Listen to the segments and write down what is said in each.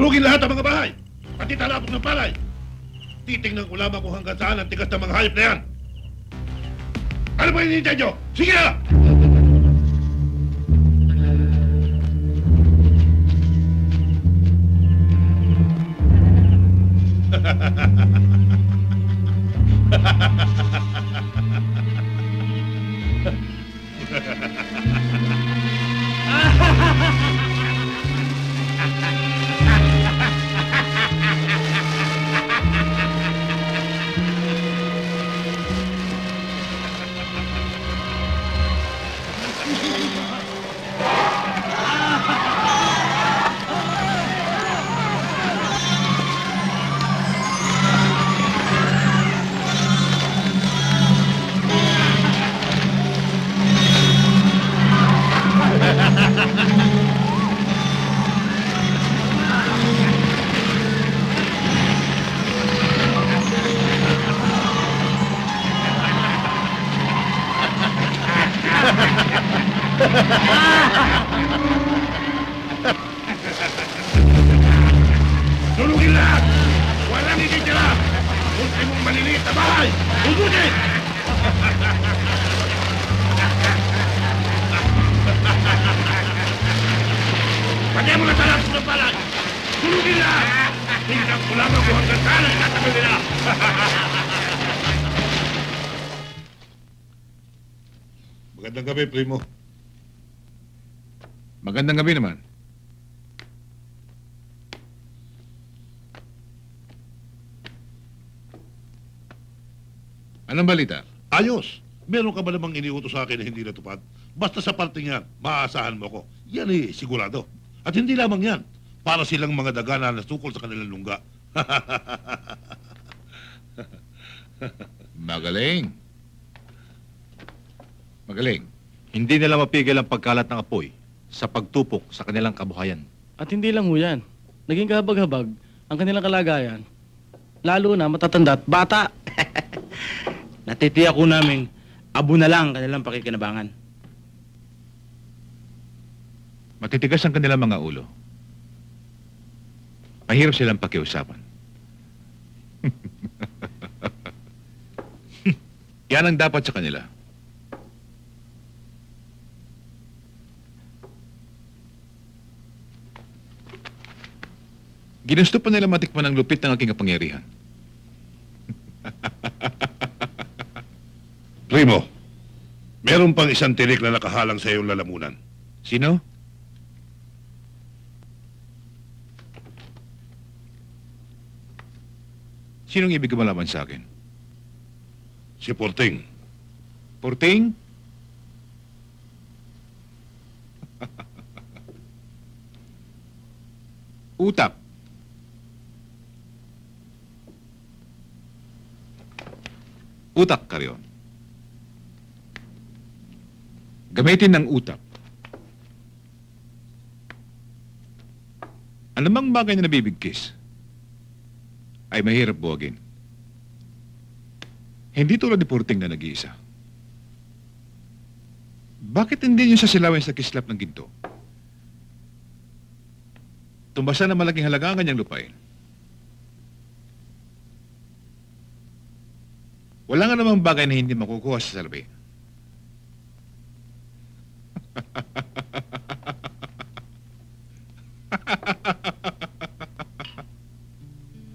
Durugin lahat ang mga bahay. Pati talapok ng palay. Titingnan ko lamang kung hanggang saan ang tigas ng mga hayop na yan. Ano ba hinihintay nyo? Sige na! Tulugin lahat! Walang ititira! Ultimong maliliit na bahay! Hugutin! Pagyan mo na talapos ng palay! Tulugin lahat! Tingnan ko lamang kung hanggang saan ang tatagal nila! Magandang gabi, Primo. Magandang gabi naman. Anong balita? Ayos! Meron ka ba namang iniutos sa akin na hindi natupad? Basta sa parting yan, maaasahan mo ko. Yan sigurado. At hindi lamang yan. Para silang mga daga na nasukol sa kanilang lungga. Magaling. Magaling. Hindi nila mapigil ang pagkalat ng apoy sa pagtupok sa kanilang kabuhayan. At hindi lang ho yan. Naging kahabag-habag ang kanilang kalagayan. Lalo na matatanda at bata. Natitiyak ko namin, abo na lang kanilang pakikinabangan. Matitigas ang kanilang mga ulo. Mahirap silang pakiusapan. Yan ang dapat sa kanila. Ginusto pa nila matikman ang lupit ng aking kapangyarihan. Primo, meron pang isang tinik na nakahalang sa iyong lalamunan. Sino? Sinong ibig malaman sa akin? Si Porting. Porting? Utak. Utak ka rin. Gamitin ng utak. Anumang bagay na nabibigkis ay mahirap buwagin. Hindi tulad ni Porting na nag-iisa. Bakit hindi niyo sasilawin sa kislap ng ginto? Tumbasa na malaking halaga ang kanyang lupain. Wala nga namang bagay na hindi makukuha sa salbi.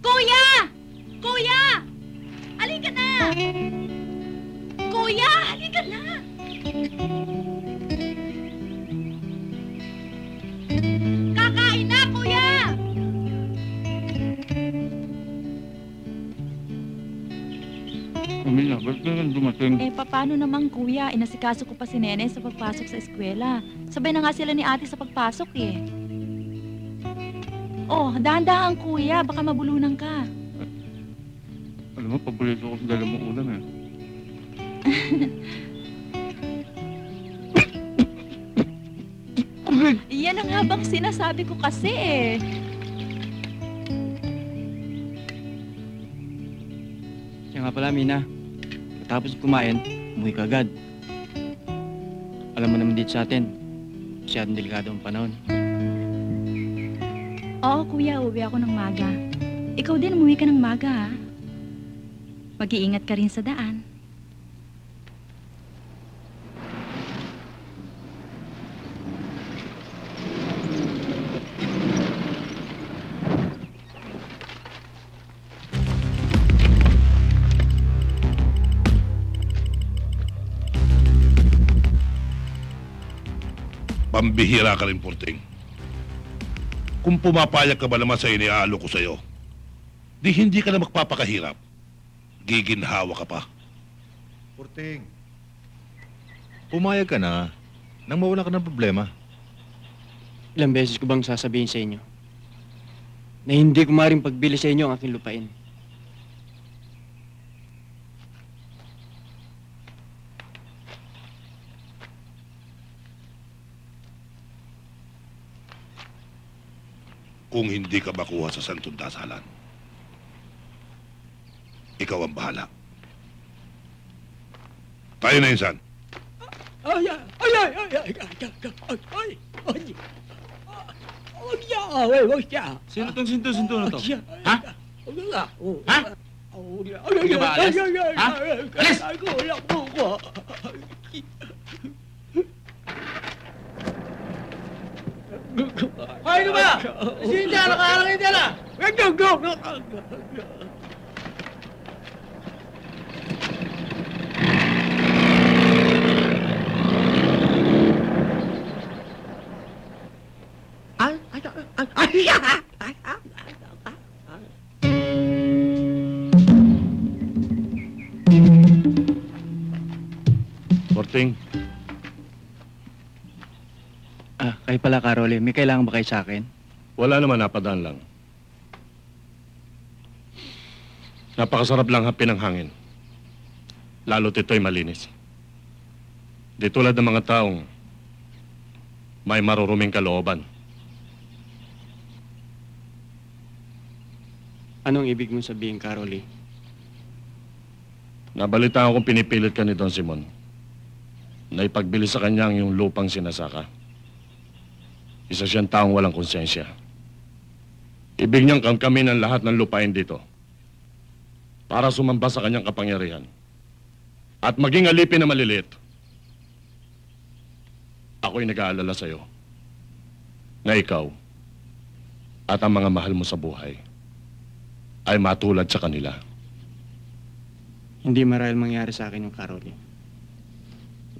Kuya! Kuya! Halika na! Kuya! Halika na! Kakain na, kuya! Amina, ba't ka nang dumating? Paano naman, kuya? Inasikaso ko pa si Nene sa pagpasok sa eskwela. Sabay na nga sila ni ate sa pagpasok Oh, dahan-dahan, kuya. Baka mabulunan ka. Alam mo, paborito ko sa dala mong ulam Iyan ang habang sinasabi ko kasi Siya nga pala, Mina. Tapos kumain, umuwi ka agad. Alam mo naman dito sa atin, masyadong delikado ang panahon. Oo, kuya, uuwi ako ng maga. Ikaw din, umuwi ka ng maga, ha? Mag-iingat ka rin sa daan. Pambihira ka rin, Porting. Kung pumapayag ka ba naman sa iniaalo ko sa'yo, di hindi ka na magpapakahirap. Giginhawa ka pa. Porting, pumayag ka na nang mawala ka ng problema. Ilang beses ko bang sasabihin sa inyo na hindi ko maaaring pagbili sa inyo ang aking lupain? Kung hindi ka makuha sa Santong Dasalan, ikaw ang bahala. Tayo na, insan. Sino tong sinto-sinto na to? Ha? Ha? Hindi ka ba alas? Ha? Alis! Hoy, ano ba? Sino dyan? Nakaharang yun dyan, ah! Porting, Kayo pala, Carole. May kailangan ba kayo sa akin? wala naman, napadaan lang. Napakasarap lang hapin ng hangin. Lalo't ito'y malinis. Di tulad ng mga taong may maruruming kalooban. Anong ibig mong sabihin, Carole? Nabalitaan kong pinipilit ka ni Don Simon na ipagbili sa kanya yung lupang sinasaka. Isa siyang taong walang konsensya. Ibig niyang kamkamin ang lahat ng lupain dito para sumamba sa kanyang kapangyarihan at maging alipin na maliliit. Ako'y nag-aalala sa'yo na ikaw at ang mga mahal mo sa buhay ay matulad sa kanila. Hindi marahil mangyari sa akin yung Carole.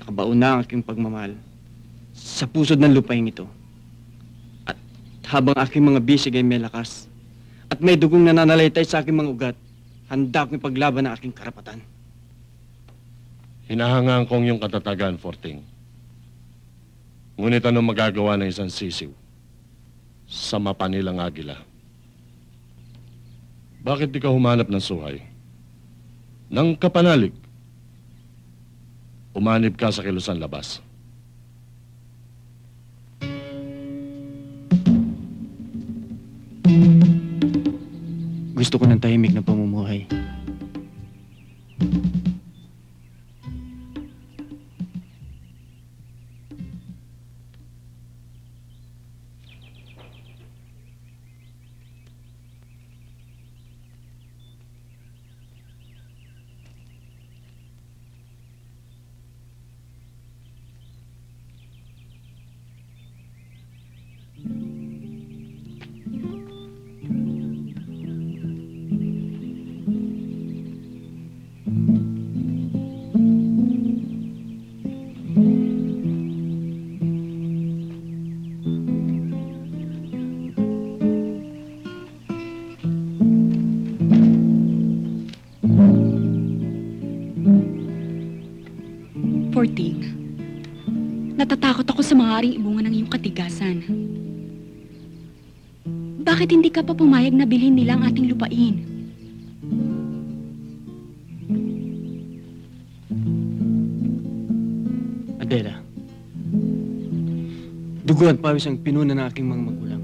Nakabaon na ang aking pagmamahal sa pusod ng lupain ito. At habang aking mga bisig ay may lakas at may dugong nananalaytay sa aking mga ugat, handa akong ipaglaban ang aking karapatan. Hinahangaan kong yung katatagan, Forting. Ngunit anong magagawa ng isang sisiw sa mapanilang agila? Bakit di ka humanap ng suhay? Nang kapanalig, umanib ka sa kilusan labas. Gusto ko ng tahimik na pamumuhay. Porting, natatakot ako sa maaaring ibunga ng iyong katigasan. Bakit hindi ka pa pumayag na bilhin nila ang ating lupain? Adela, dugo at pawis ang pinuna ng aking mga magulang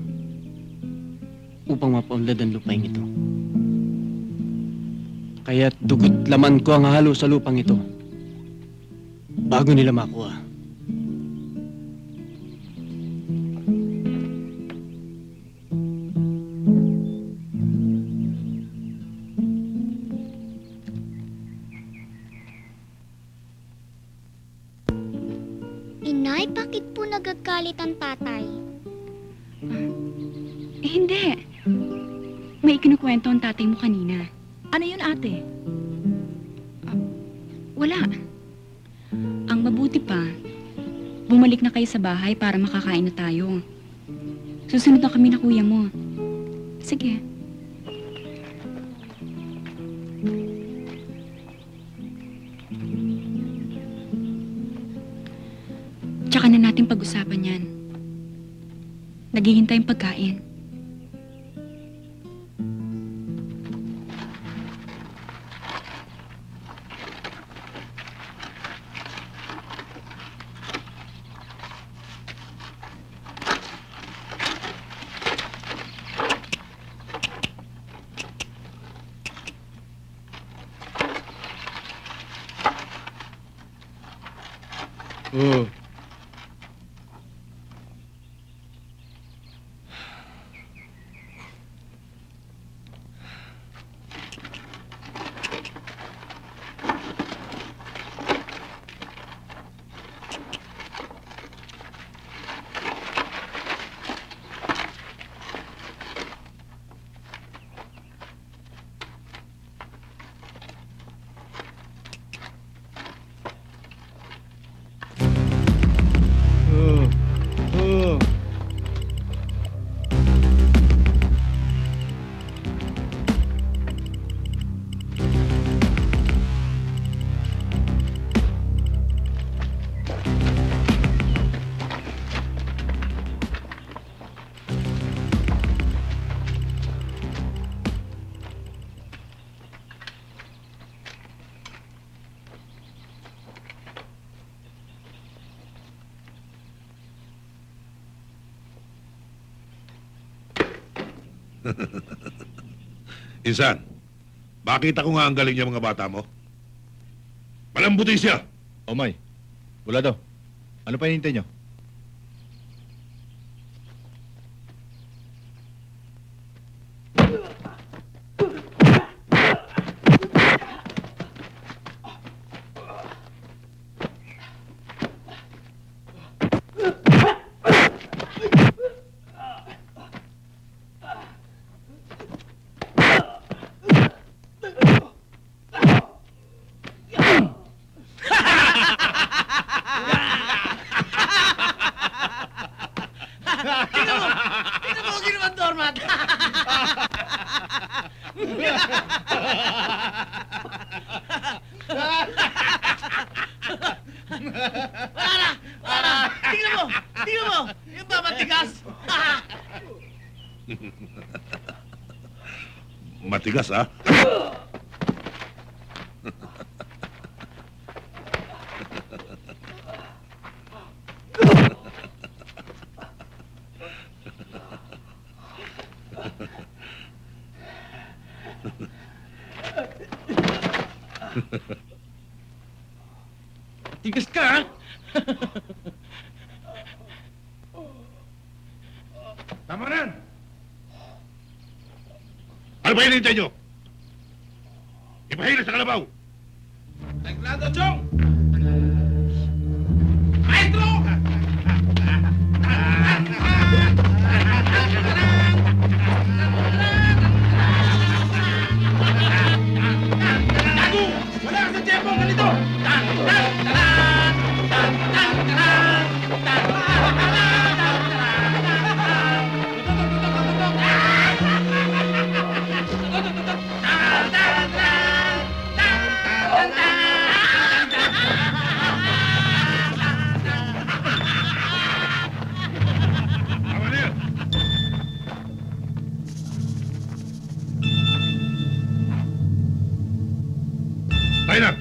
upang mapaunlad ang lupain ito. Kaya't dugo't laman ko ang halo sa lupang ito bago nila makuha. Nay, bakit po nagagalit ang tatay? Hindi. May ikinukwento ang tatay mo kanina. Ano yun, ate? Wala. Ang mabuti pa, bumalik na kayo sa bahay para makakain na tayo. Susunod na kami na kuya mo. Sige. Tsaka na natin pag-usapan yan. Naghihintay ang pagkain. Insan, bakit ako nga ang galing niya mga bata mo? Malambutin siya! O May, wala daw. Ano pa hinihintay nyo? Tingnan mo! Yung ba matigas? Matigas, ah? Tigas ka, ha? Tama na! Ano ba hinihintay nyo? Ipahila sa kalabaw! Taglado, Chong! Maestro! Tago! Wala ka sa tiyempo! Ganito! Tama na yan! Tayo na!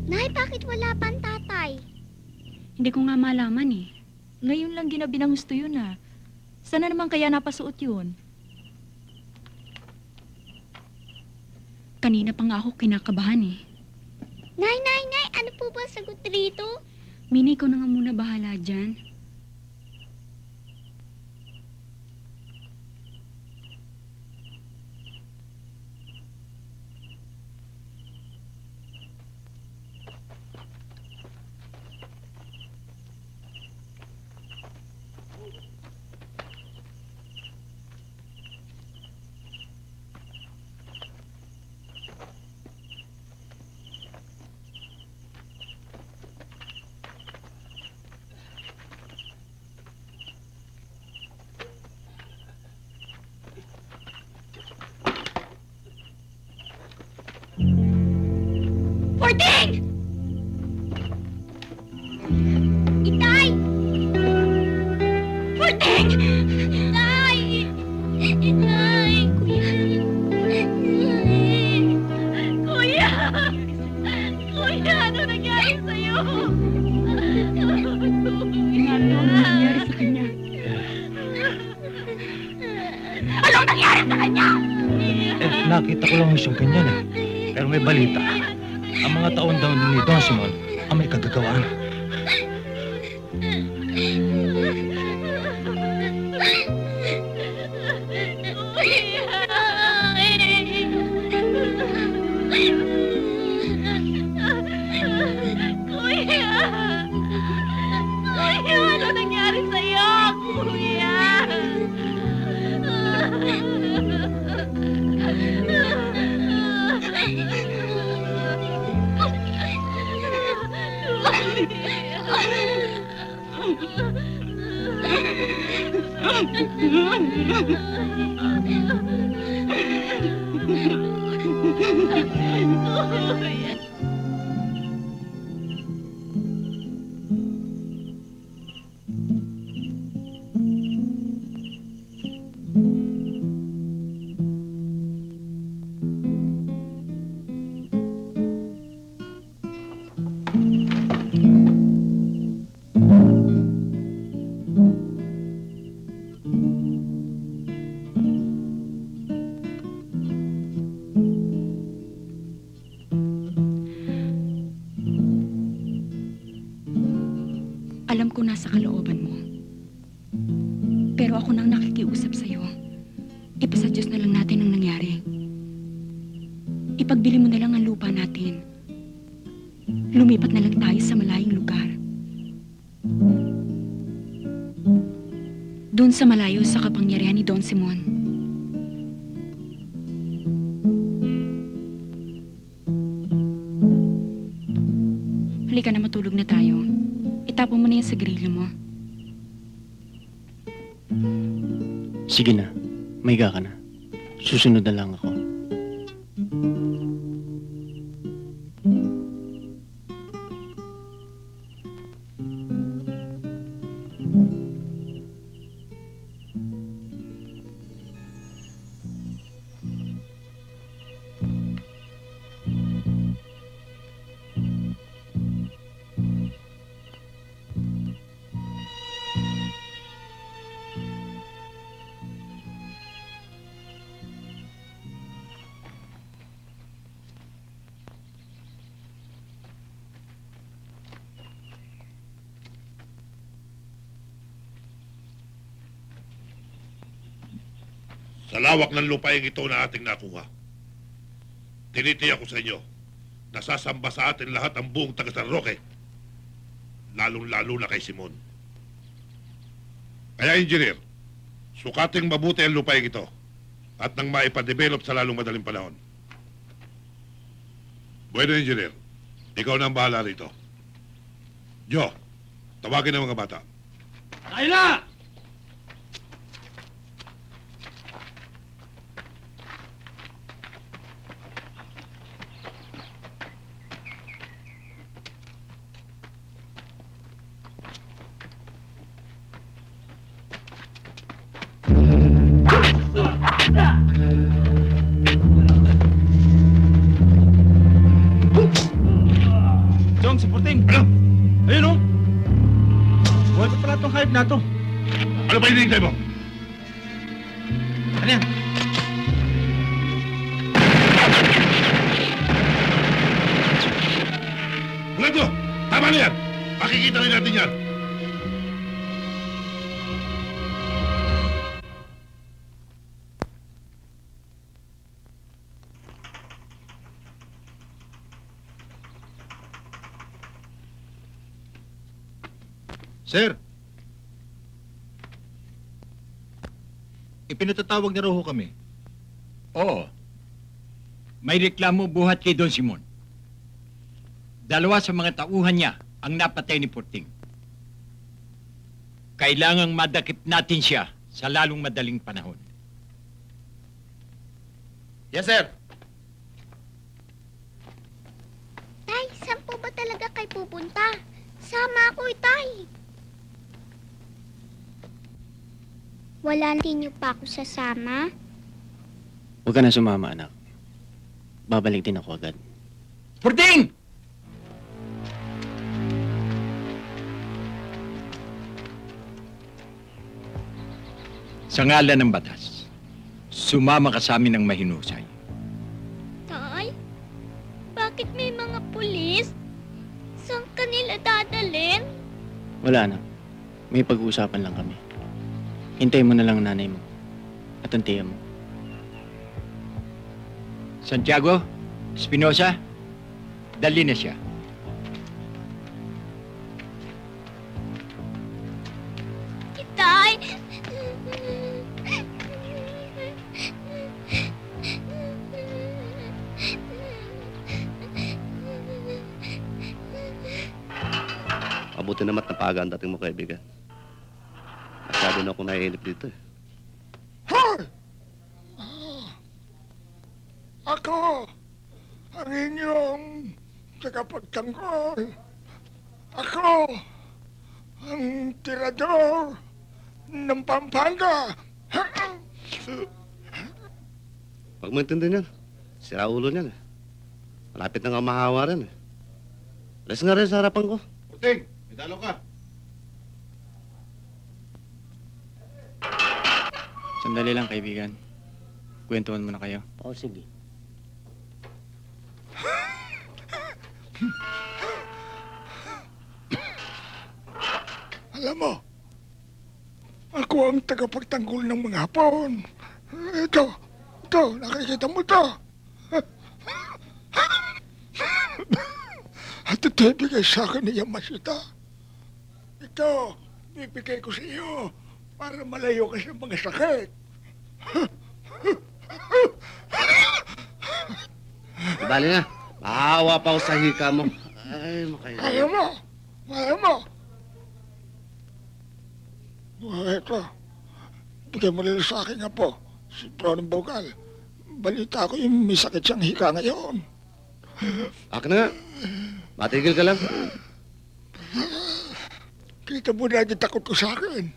Nay, bakit wala pang tatay? Hindi ko nga malaman eh. Ngayon lang ginabi ng gusto yun, ah. Sana naman kaya napasuot yun? Kanina pa nga ako kinakabahan eh. Nay, ano po ba sagot rito? Mina, ikaw na nga muna bahala dyan. Porting! Itay! Porting! Itay! Itay! Kuya! Kuya, ano nangyari sa'yo? Ano nangyari sa kanya? Anong nangyari sa kanya? Nakita ko lang siyang ganyan eh. Pero may balita. Ang mga taon daw ni Don Simon ang may kagagawaan. Kuya! Kuya, ano nangyari sa'yo? Kuya! Alam ko nasa kalooban mo. Pero ako nang nakikiusap sa'yo. Ipasa Diyos na lang natin ang nangyari. Ipagbili mo na lang ang lupa natin. Lumipat na lang tayo sa malayong lugar. Doon sa malayo sa kapangyarihan ni Don Simon. Halika na, matulog na tayo. Itapon mo na yan sa grilyo mo. Sige na, mahiga ka na. Susunod na lang ako. Sa lawak ng lupaing ito na ating nakuha, tinitiyak ko sa inyo, nasasamba sa atin lahat ang buong taga San Roque, lalong-lalo na kay Simon. Kaya, engineer, sukating mabuti ang lupaing ito at nang maipadevelop sa lalong madaling panahon. Bueno, engineer, ikaw na ang bahala rito. Jo, tawagin ang mga bata. Kayla! Jong, si Porting! Ayun o! Buhay pa pala itong hayop na to. Ano ba hinihintay mo? Ano yan? Bulando! Tama na yan! Makikita rin natin yan. Sir! Ipinatatawag na raw ho kami. Oo. May reklamo buhat kay Don Simon. Dalawa sa mga tauhan niya ang napatay ni Porting. Kailangang madakip natin siya sa lalong madaling panahon. Yes, sir. Tay, saan po ba talaga kayo pupunta? Sama ako, Tay. Wala niyo pa ako sasama? Huwag ka na sumama, anak. Babalik din ako agad. Porting! Sa ngalan ng batas, sumama ka sa amin ng mahinusay. Tay, bakit may mga pulis? Saan kanila dadalhin? Wala, anak. May pag-uusapan lang kami. Hintayin mo na lang ang nanay mo at ang tiya mo. Santiago, Espinosa, dali na siya. Tay! Mabuti naman napaga ang dating mo, kaibigan. Masyado na akong naiinip dito eh. Hoy! Ako ang inyong tagapagtanggol. Ako ang tirador ng Pampanga. Huwag mo intindihin yan. Sira ulo niyan eh. Malapit na nga mahawa rin eh. Alas nga rin sa harapan ko. Puting, may dalaw ka. Sandali lang, kaibigan. Kwentuhan mo na kayo. Oo, sige. Alam mo, ako ang tagapagtanggol ng mga Hapon. Ito, nakikita mo ito. At ito ibigay sa akin ni Yamashita. Ito, bibigay ko sa iyo para malayo ka sa mga sakit. Dali na. Mahawa pa ako sa hika mo. Ay, makaya. Ayaw mo. Ito, bigay mo nila sa akin nga po, si Pronong Bogal. Balita ko yung may sakit siyang hika ngayon. Akin na nga. Matigil ka lang. Kita mo na yung takot ko sa akin.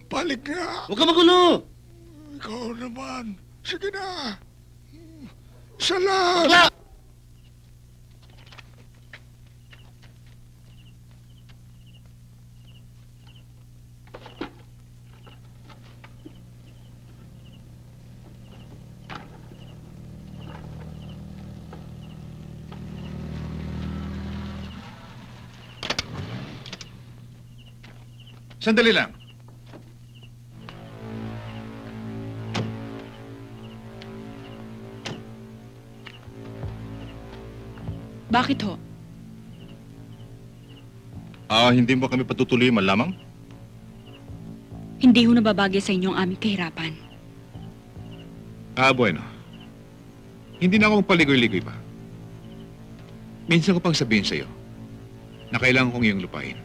Balik nga. Huwag ka magulo. Ikaw naman. Sige na. Salamat. Sandali lang. Bakit ho? Hindi mo kami patutuloy man lamang? Hindi ho nababagay sa inyo ang aming kahirapan. Bueno. Hindi na akong paligoy-ligoy pa. Minsan ko pang sabihin sa'yo na kailangan kong iyong lupain.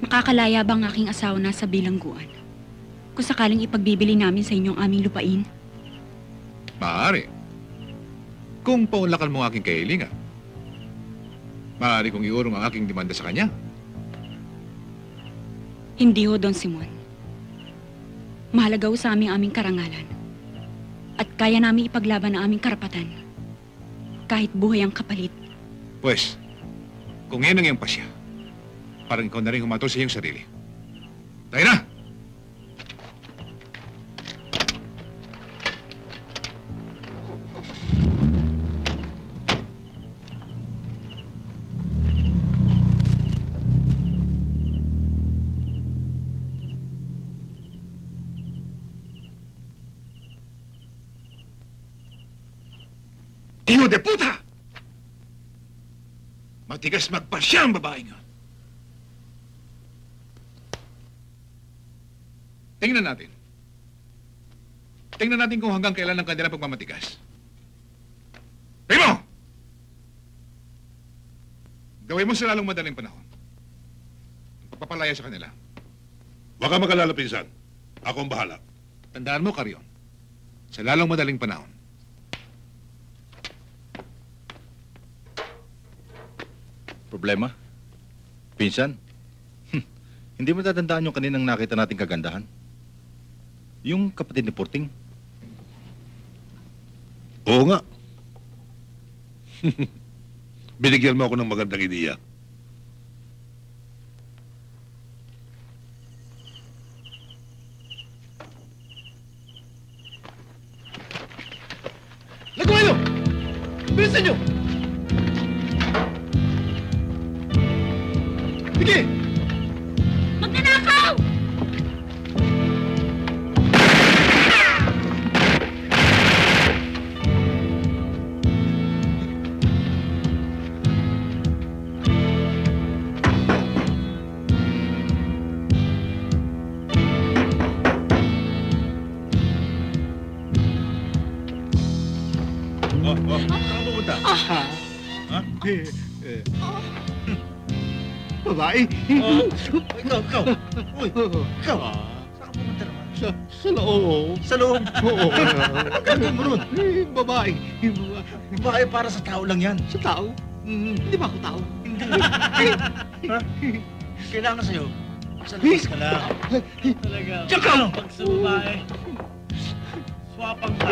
Makakalaya ba ang aking asawa na sa bilangguan? Kung sakaling ipagbibili namin sa inyo ang aming lupain? Maaari. Kung paunlakan mo ang aking kahilingan, maaari kong iurong ang aking demanda sa kanya. Hindi ho, Don Simon. Mahalaga ho sa aming karangalan. At kaya namin ipaglaban ang aming karapatan. Kahit buhay ang kapalit. Pues, kung yan ang iyong pasya, parang ikaw na rin humatol sa iyong sarili. Tayo na! Iyo de puta! Matigas magpasya ang babae nga. Tingnan natin. Tingnan natin kung hanggang kailan ang kanilang pagmamatigas. Primo! Gawin mo sa lalong madaling panahon. Ang pagpapalaya sa kanila. Huwag ka mag-alala, pinsan. Ako ang bahala. Tandaan mo, Carrion. Sa lalong madaling panahon. Problema? Pinsan? Hindi mo tatandaan yung kaninang nakita nating kagandahan? Yung kapatid ni Porting? Oo nga. Binigyan mo ako ng magandang ideya. Nagawa nyo! Bilisan nyo! Sige! Magnanakaw! Saan pupunta? Ha? Babae! Ikaw! Uy! Ikaw! Saan ka pumunta naman? Sa loob. Sa loob? Oo. Ano gagawin mo ron? Babae. Babae para sa tao lang yan. Sa tao? Hindi ba ako tao? Hindi. Ha? Kailangan sa'yo. Sa labas ka lang. Talaga. Tsaka! Pag sa babae, swapang ka.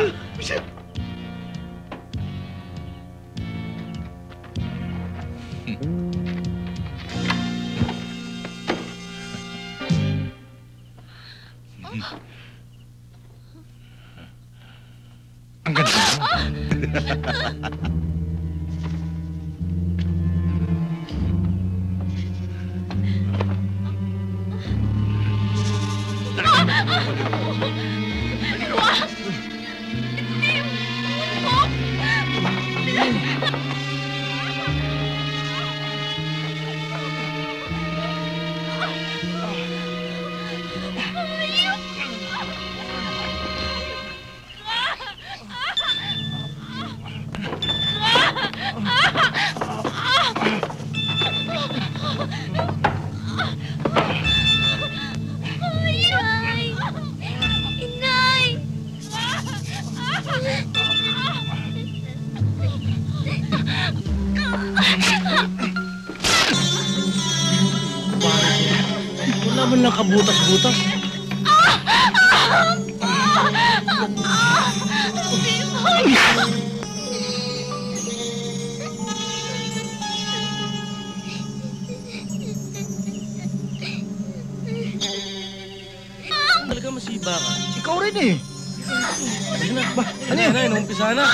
Ang ganda. Wala man lang kabutas-butas. Talaga masiba ka. Ikaw rin eh. Ano na ba? Ano yan? Ano? Umpisa na.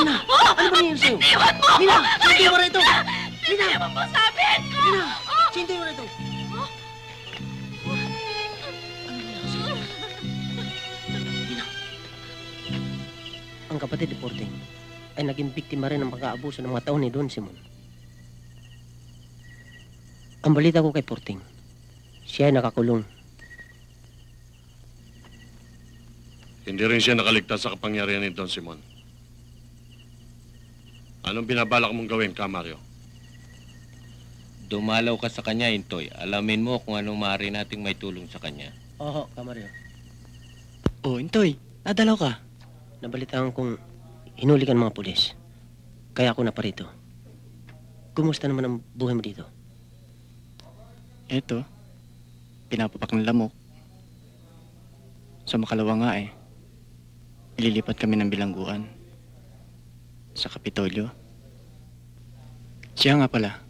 Nina! Ano ba nangyari sa'yo? Bitiwan mo! Nina! Sinti mo rito! Nina! Bitiwan mo sabihin ko! Nina! Sinti mo rito! Nina! Ang kapatid ni Porting ay naging biktima rin ng pag-aabuso ng mga taon ni Don Simon. Ang balita ko kay Porting, siya ay nakakulong. Hindi rin siya nakaligtas sa kapangyarihan ni Don Simon. Anong binabalak mong gawin, Mario? Dumalaw ka sa kanya, Intoy. Alamin mo kung anong maaari nating may tulong sa kanya. Oo, Kamaryo. Oh, Intoy, nadalaw ka. Nabalitaan kong hinuli ka ng mga pulis. Kaya ako naparito. Kumusta naman ang buhay mo dito? Eto, pinapapak ng lamok. Sa makalawa nga eh. Ililipat kami ng bilangguan. Sa Kapitolyo. Siya nga pala.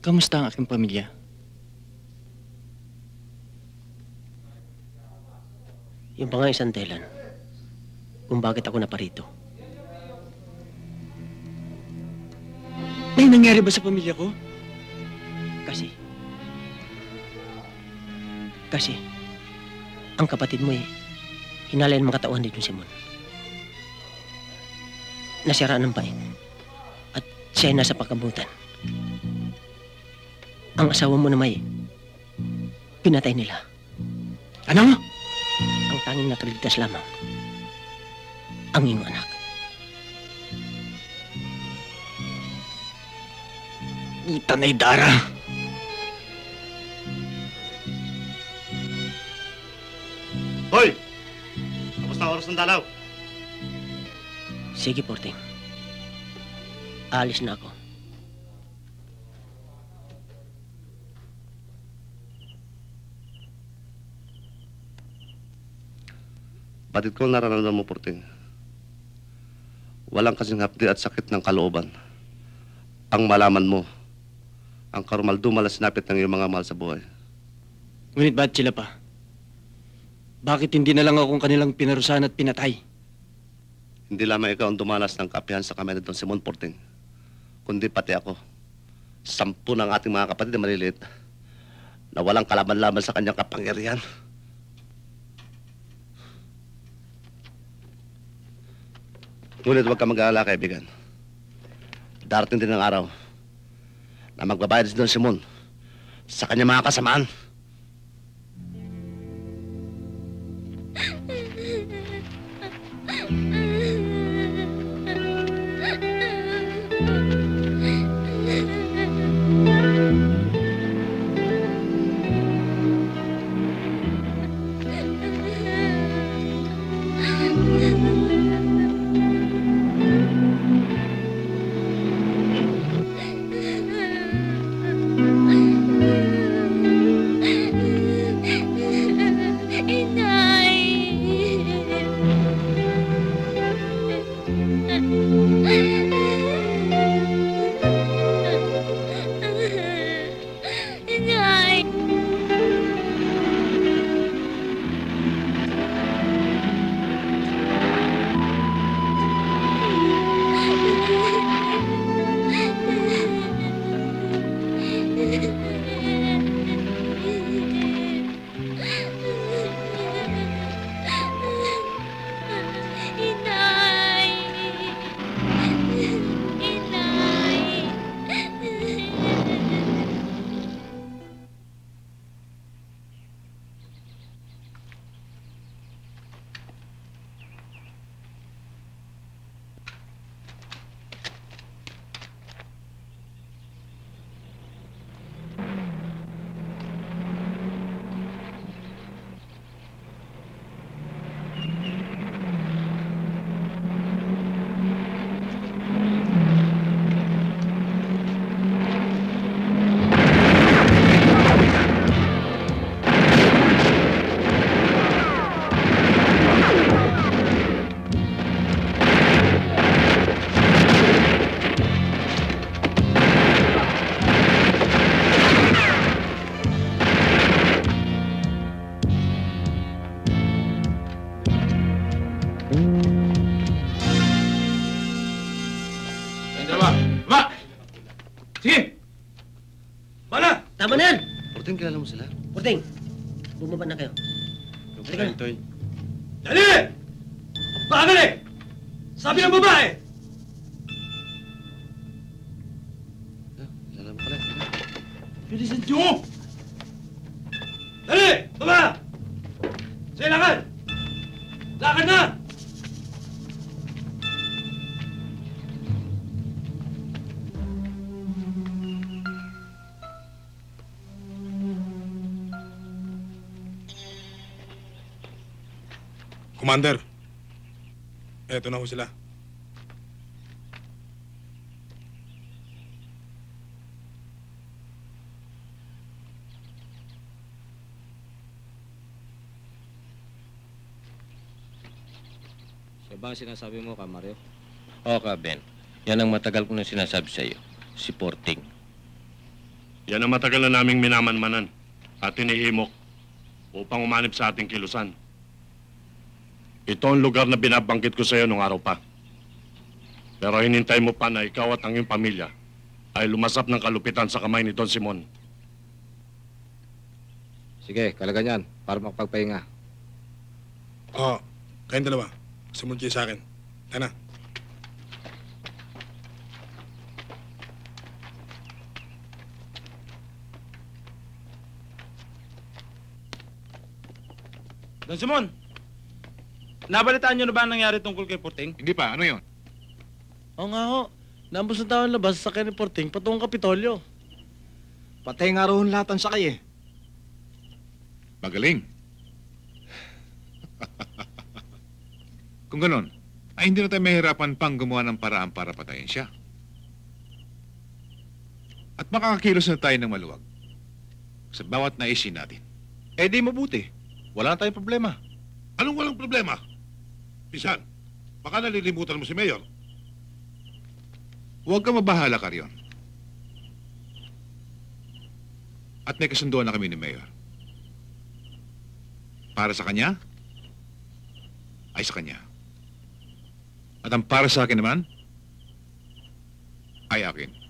Kamusta ang aking pamilya? Yung pa nga isang dahilan kung bakit ako naparito. May nangyari ba sa pamilya ko? Kasi, ang kapatid mo hinalayan mga katawan ni Don Simon. Nasiraan ng bait. At siya ay nasa pagkabutan. Ang asawa mo naman pinatay nila. Ano? Ang tanging nakaligtas lamang, ang iyong anak. Tanay Dara. Hoy! Kamusta ang oras ng dalaw? Sige, Porting. Aalis na ako. Batid ko nararamdaman mo, Porting. Walang kasing hapdi at sakit ng kalooban. Ang malaman mo, ang karumaldumal na sinapit ng iyong mga mahal sa buhay. Ngunit ba't sila pa? Bakit hindi na lang akong kanilang pinarusahan at pinatay? Hindi lamang ikaw ang dumanas ng kaapihan sa kamay ni Don Simon, Porting, kundi pati ako. 10 ng ating mga kapatid na maliliit na walang kalaban-laban sa kanyang kapangyarihan. Ngunit huwag ka mag-aalala, kaibigan. Darating din ang araw na magbabayad si Don Simon sa kanyang mga kasamaan. Tama na yan! Porting, kilala mo sila? Porting, bumaba na kayo. Halika na. Toy. Dali! Bagal eh! Sabi ng babae! Kilala mo pala. Bilisan niyo! Dali! Baba! Sige, lakad! Lakad na! Commander, eto na ho sila. Siya ba ang sinasabi mo, Mario? Oo ka, Ben. Yan ang matagal ko na sinasabi sa iyo. Si Porting. Yan ang matagal na naming minamanmanan at iniimok upang umanib sa ating kilusan. Ito ang lugar na binabanggit ko sa iyo nung araw pa. Pero hinintay mo pa na ikaw at ang iyong pamilya ay lumasap ng kalupitan sa kamay ni Don Simon. Sige, kalagan yan para makapagpahinga. Oo, kayong dalawa. Sumunod kayo sa akin. Tayo na. Don Simon, nabalitaan niyo na ba ang nangyari tungkol kay Porting? Hindi pa, ano yun? Oo nga ho. Naambos na tao labas sa sakyan ni Porting patungong Kapitolyo. Patay nga roon lahat ang sakay eh. Magaling. Kung ganon, ay hindi na tayo mahirapan pang gumawa ng paraan para patayin siya. At makakakilos na tayo ng maluwag sa bawat naisin natin. Eh di mabuti. Wala na tayong problema. Anong walang problema? Pisan, baka nalilimutan mo si Mayor. Huwag ka mabahala, Carrion. At may kasunduan na kami ni Mayor. Para sa kanya, ay sa kanya. At ang para sa akin naman, ay akin.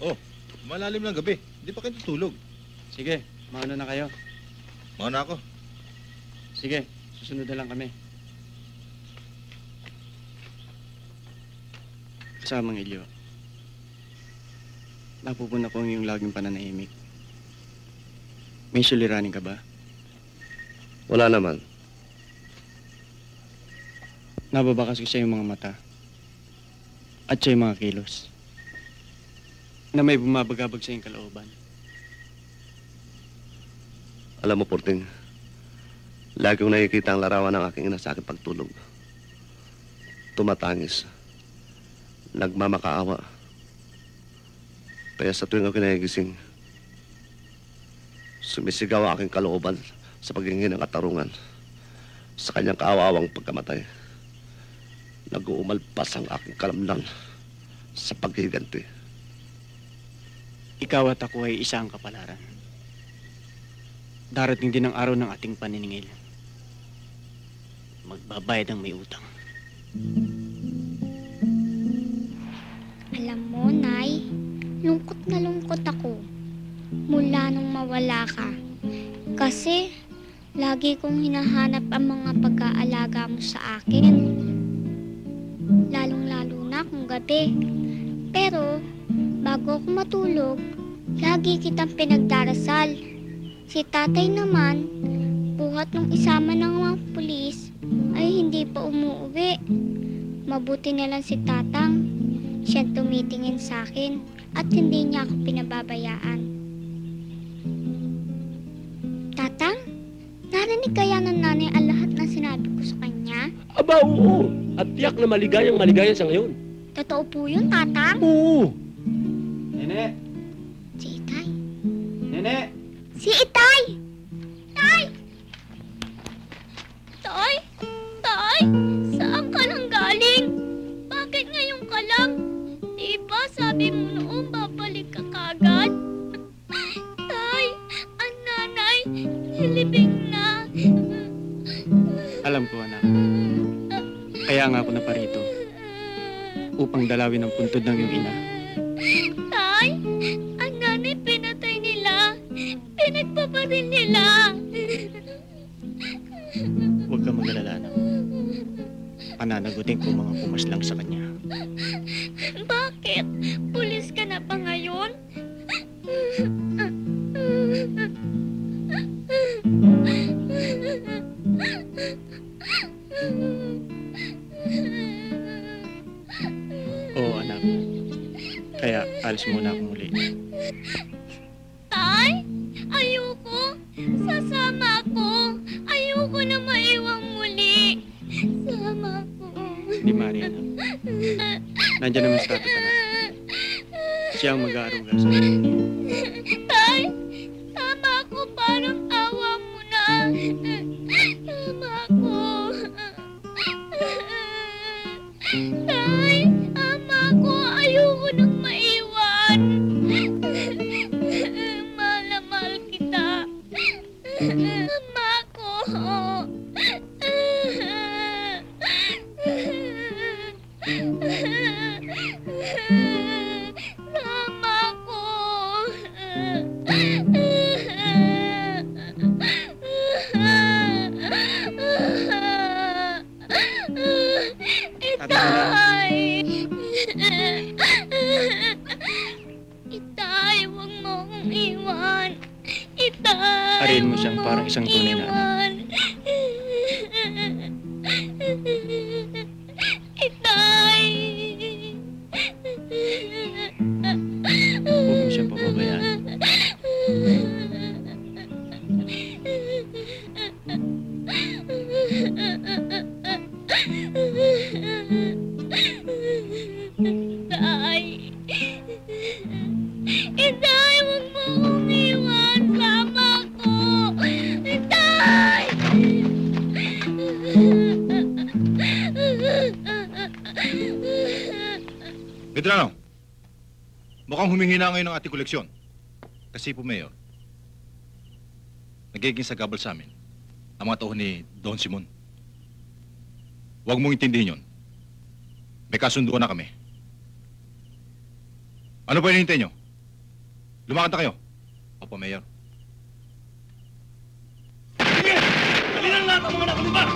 Oh, malalim ng gabi. Hindi pa kayo tutulog. Sige, mauna na kayo. Mauna ako. Sige, susunod na lang kami. Kasamang Elio, napupunan ko ang iyong laging pananahimik. May suliranin ka ba? Wala naman. Nababakas ko sa iyong mga mata at sa iyong mga kilos na may bumabagabag sa iyong kalooban. Alam mo, Porting, lagi kong nakikita ang larawan ng aking ina sa aking pagtulog. Tumatangis. Nagmamakaawa. Kaya sa tuwing ako nagigising, sumisigaw ang aking kalooban sa paghingi ng katarungan sa kanyang kaawawang pagkamatay. Nag-uumalpas ang aking kalamnan sa paghiganti. Ikaw at ako ay isa ang kapalaran. Darating din ang araw ng ating paniningil. Magbabayad ang may utang. Alam mo, Nay, lungkot na lungkot ako mula nung mawala ka. Kasi lagi kong hinahanap ang mga pag-aalaga mo sa akin. Lalong-lalo na kung gabi. Pero bago ako matulog, lagi kitang pinagdarasal. Si tatay naman, buhat nung isama ng mga pulis, ay hindi pa umuwi. Mabuti na lang si tatang, siya tumitingin sa akin at hindi niya ako pinababayaan. Tatang, narinig kaya ng nanay ang lahat na sinabi ko sa kanya? Aba, oo. At tiyak na maligaya siya ngayon. Totoo po yun, tatang? Oo. Nene! Si Itay. Nene! Si Itay! Tay! Tay! Tay! Saan ka nang galing? Bakit ngayon ka lang? Diba sabi mo noon babalik ka kagad? Tay! Ang nanay! Nilibing na! Alam ko, anak. Kaya nga ako naparito upang dalawin ang puntod ng iyong ina. Tay! Ang nanay pinatay nila! Pinagpabaril nila! Huwag kang mag-alala, anak. Pananagutin ko mga pumaslang sa kanya. Bakit? Pulis ka na ba ngayon? makakalis muna akong muli. Tay, ayoko. Sasama ko. Ayoko na maiwang muli. Sama ko. Hindi, Mari, anak. Nandiyan naman si Tatay Palat. Siya ang mag-aaruga sa akin. Tay, tama ko. Parang awa mo na. Tama ko. Tay, ama ko. Ayoko nang maiwan. Mahal na mahal kita. Ama ko. Ama ko. Itay! Itay, huwag mo akong iwan. Itay! Ariin mo siyang parang isang tunay na anak. Itay! Huwag mo siyang pababayaan. Itay! Itay, huwag mo akong iwan. Sama ko. Itay! Veterano, mukhang humingi na ngayon ang ating koleksyon. Kasi po, Mayor, nagiging sagabal sa amin ang mga tauhan ni Don Simon. Huwag mong intindihin yun. May kasunduan na kami. Ano ba hinihintay nyo? Lumakad na kayo. Opo, Mayor. Sige! Dalilan lahat ang mga nakulipan!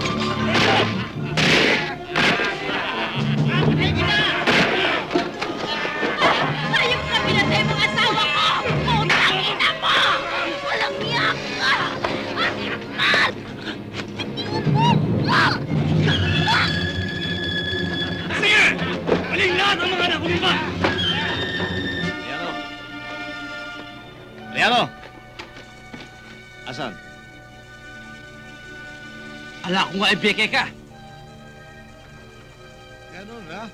Ayaw ka pinatay mga asawa ko! Putang ina mo! Walang niyak ka! Animal! Sige! Daling lahat ang mga nakulipan! Mariano! Asan? Ala ko nga ibeke ka! Ganun, ha?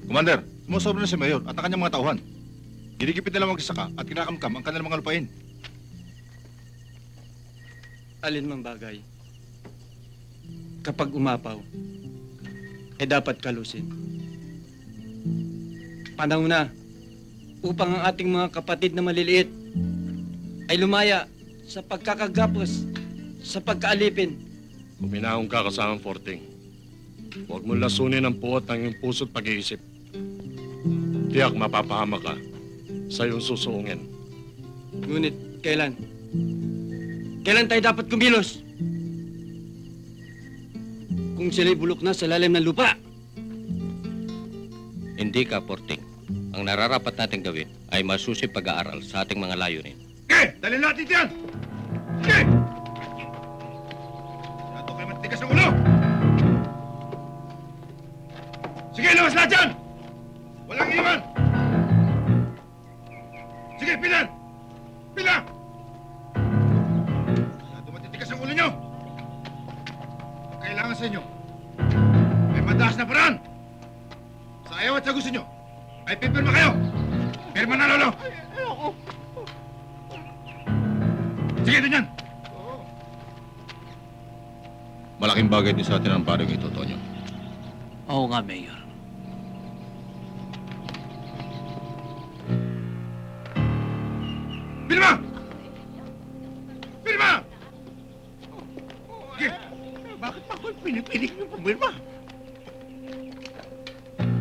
Commander, sumusobra na si Mayor at ang kanyang mga tauhan. Ginigipit nila magsasaka at kinakamkam ang kanilang mga lupain. Alin mang bagay, kapag umapaw, dapat kalusin. Panahon na upang ang ating mga kapatid na maliliit ay lumaya sa pagkakagapos, sa pagkaalipin. Kuminahong ka kasamang Forting. Huwag mo lasunin ang puot ng iyong puso't pag-iisip. Tiyak mapapahama ka sa iyong susuungin. Ngunit kailan? Kailan tayo dapat kumilos? Kung sila'y bulok na sa lalim ng lupa. Hindi ka, Porting. Ang nararapat natin gawin ay masusi pag-aaral sa ating mga layunin. Okay! Dalhin natin yan! Sige! Yato kayo matigas ng ulo! Sige, lawas lahat dyan! Walang iwan! Sige, pilan! Pila! Yato matitigas ang ulo nyo! Ang kailangan sa inyo ay madaas na paraan! Sa ayaw at sa gusto nyo ay pipirma kayo! Pirma na, Lolo! Sige, din yan! Malaking bagay din sa atin ang parang ito, Tonyo. Oo nga, Mayor. Pirma! Pirma! Sige! Bakit pa ako'y pinipilit niyo pumirma?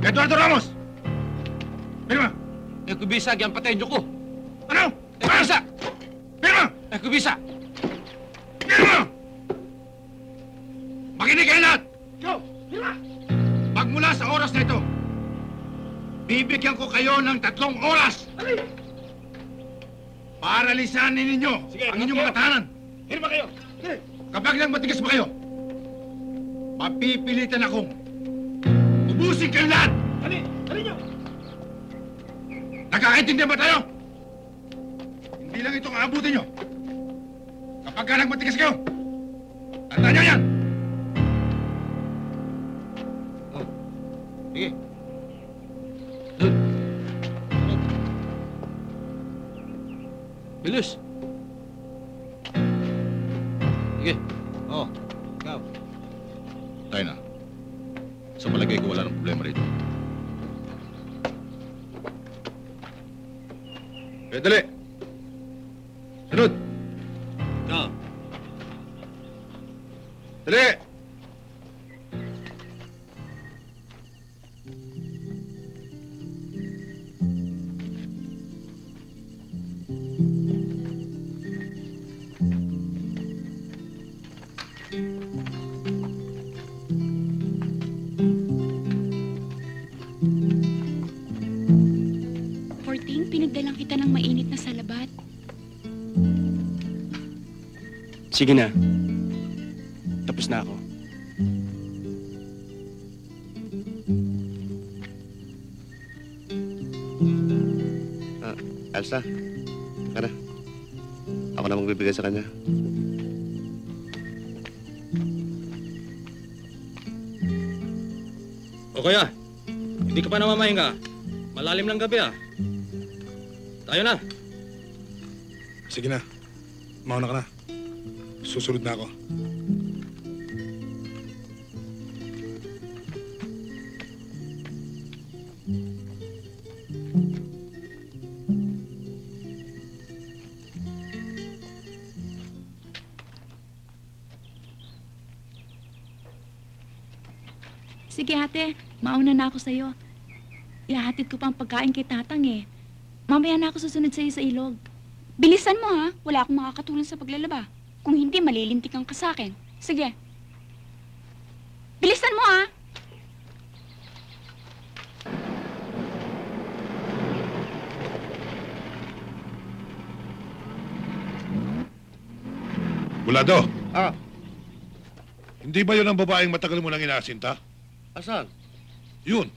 Eduardo Ramos! Pirma! Kubisag, yan patayin niyo ko! Ano? Kubisa! Pirma! Kubisa! Pirma! Makinig kayo lahat! Go! Pirma! Magmula sa oras na ito, kayo ng 3 oras para lisanin ninyo ang inyong mga tahanan. Hirma kayo! Kapag lang matigas pa kayo, mapipilitan akong ubusin kayo lahat! Dali nyo! Nakakaintindihan ba tayo? Hindi lang ito ang aabutin nyo. Kapag ka lang matigas kayo, tandaan nyo yan! Sige. Bilis! Sige. Oo. Ikaw. Tayo na. Sa palagay ko, wala ng problema rito. Eh, dali! Sunod! Ikaw. Dali! Pinagdalang kita ng mainit na salabat. Sige na. Tapos na ako. Elsa, tara. Ako na magbibigay sa kanya. O kaya, hindi ka pa namamahinga. Malalim lang gabi ah. Tayo na. Sige na. Mauna ka na. Susunod na ako. Sige ate, mauna na ako sa'yo. Ihahatid ko pang pagkain kay Tatang eh. Mamaya na ako susunod sa'yo sa ilog. Bilisan mo ha, wala akong makakatulong sa paglalaba. Kung hindi, malilintikan ka sa akin. Sige. Bilisan mo ha! Bulado! Hindi ba yun ang babaeng matagal mo nang inaasinta? Asan? Yun.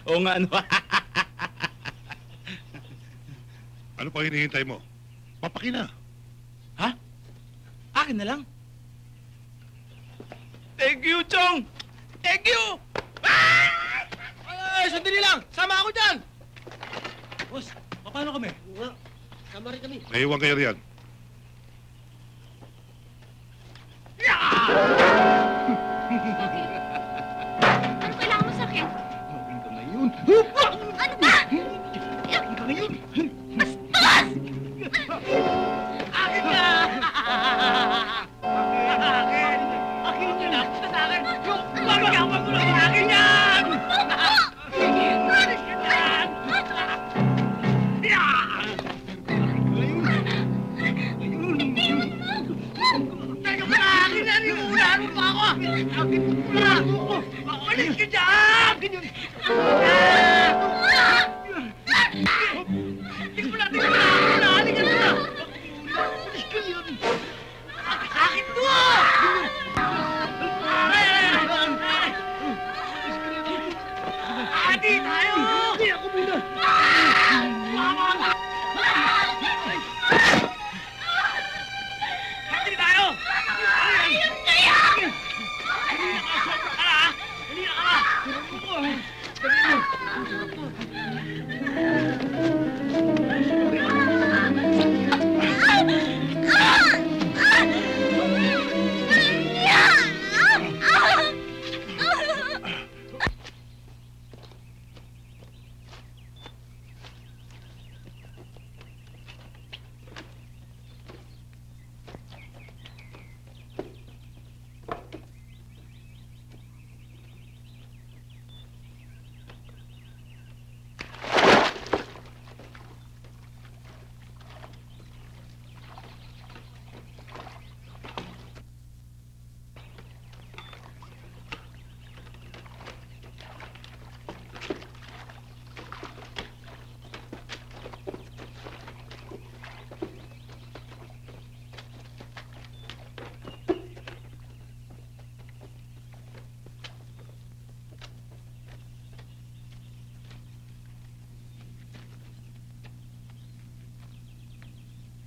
Oo nga, ano? Ano pa hinihintay mo? Papaki na. Ha? Akin na lang? Thank you, Chong! Thank you! Ay, sandali lang! Sama ako dyan! Boss, paano kami? Sama rin kami. Naiwan kayo riyan. Ano kailangan mo sa akin? Ngayon. Ano ba? Ngayon. Bastos! Akin ka! Akin! Akin yun ah! Sa akin! Yung magagawa mo lang akin yan! Alis ka dyan! Teka mo na! Akin na! Unahan mo pa ako! Akin mo na! Alis ka dyan! Akin yun! Tingnan mo na! Tingnan mo na! Halika na! Alis ka yun! Akin to! Adi tayo! Hindi ako muna! Adi tayo! Ayun kaya! Hindi nakasobra ka na! Hindi na ka na!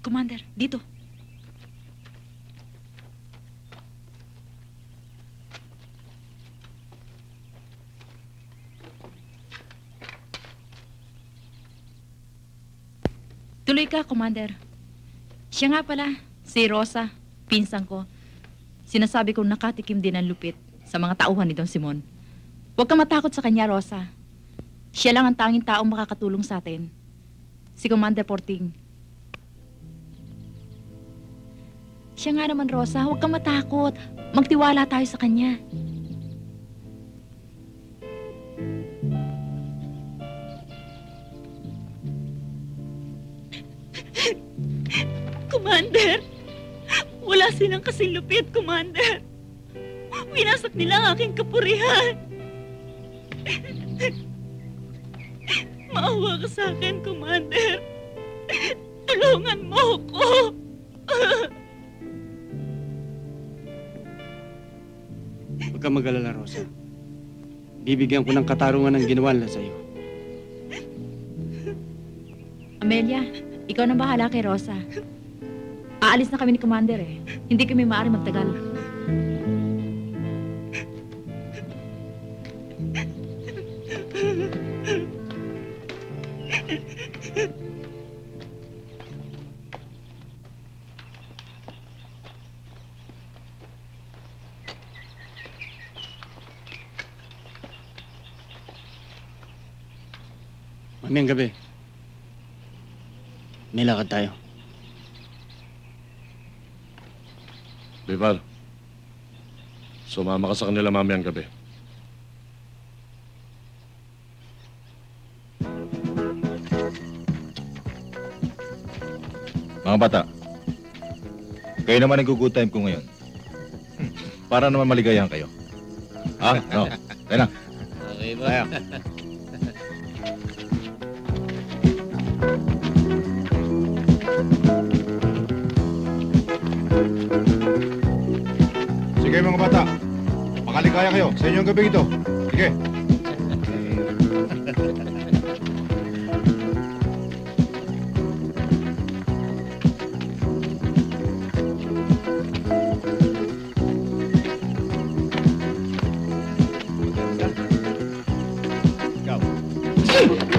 Commander, dito. Tuloy ka, Commander. Siya nga pala, si Rosa, pinsan ko. Sinasabi kong nakatikim din ang lupit sa mga tauhan ni Don Simon. Huwag kang matakot sa kanya, Rosa. Siya lang ang tanging taong makakatulong sa atin. Si Commander Porting. Siya nga naman, Rosa, huwag kang matakot. Magtiwala tayo sa kanya. Commander! Wala silang kasing lupit, Commander. Winasak nila ang aking kapurihan. Maawa ka sa akin, Commander. Tulungan mo ko. Huwag kang mag-alala, Rosa. Bibigyan ko ng katarungan ng ginawa nila sa'yo. Amelia, ikaw na bahala kay Rosa. Aalis na kami ni Commander eh. Hindi kami maaari magtagal. Mamayang gabi. May lakad tayo. Bival, sumama ka sa kanila mamayang gabi. Mga bata, kayo naman ang good time ko ngayon. Para naman maligayahan kayo. Ah, no. Kaya na. Okay ba? Kaya. Sige mga bata, makaligaya kayo sa inyong gabi ito. Sige.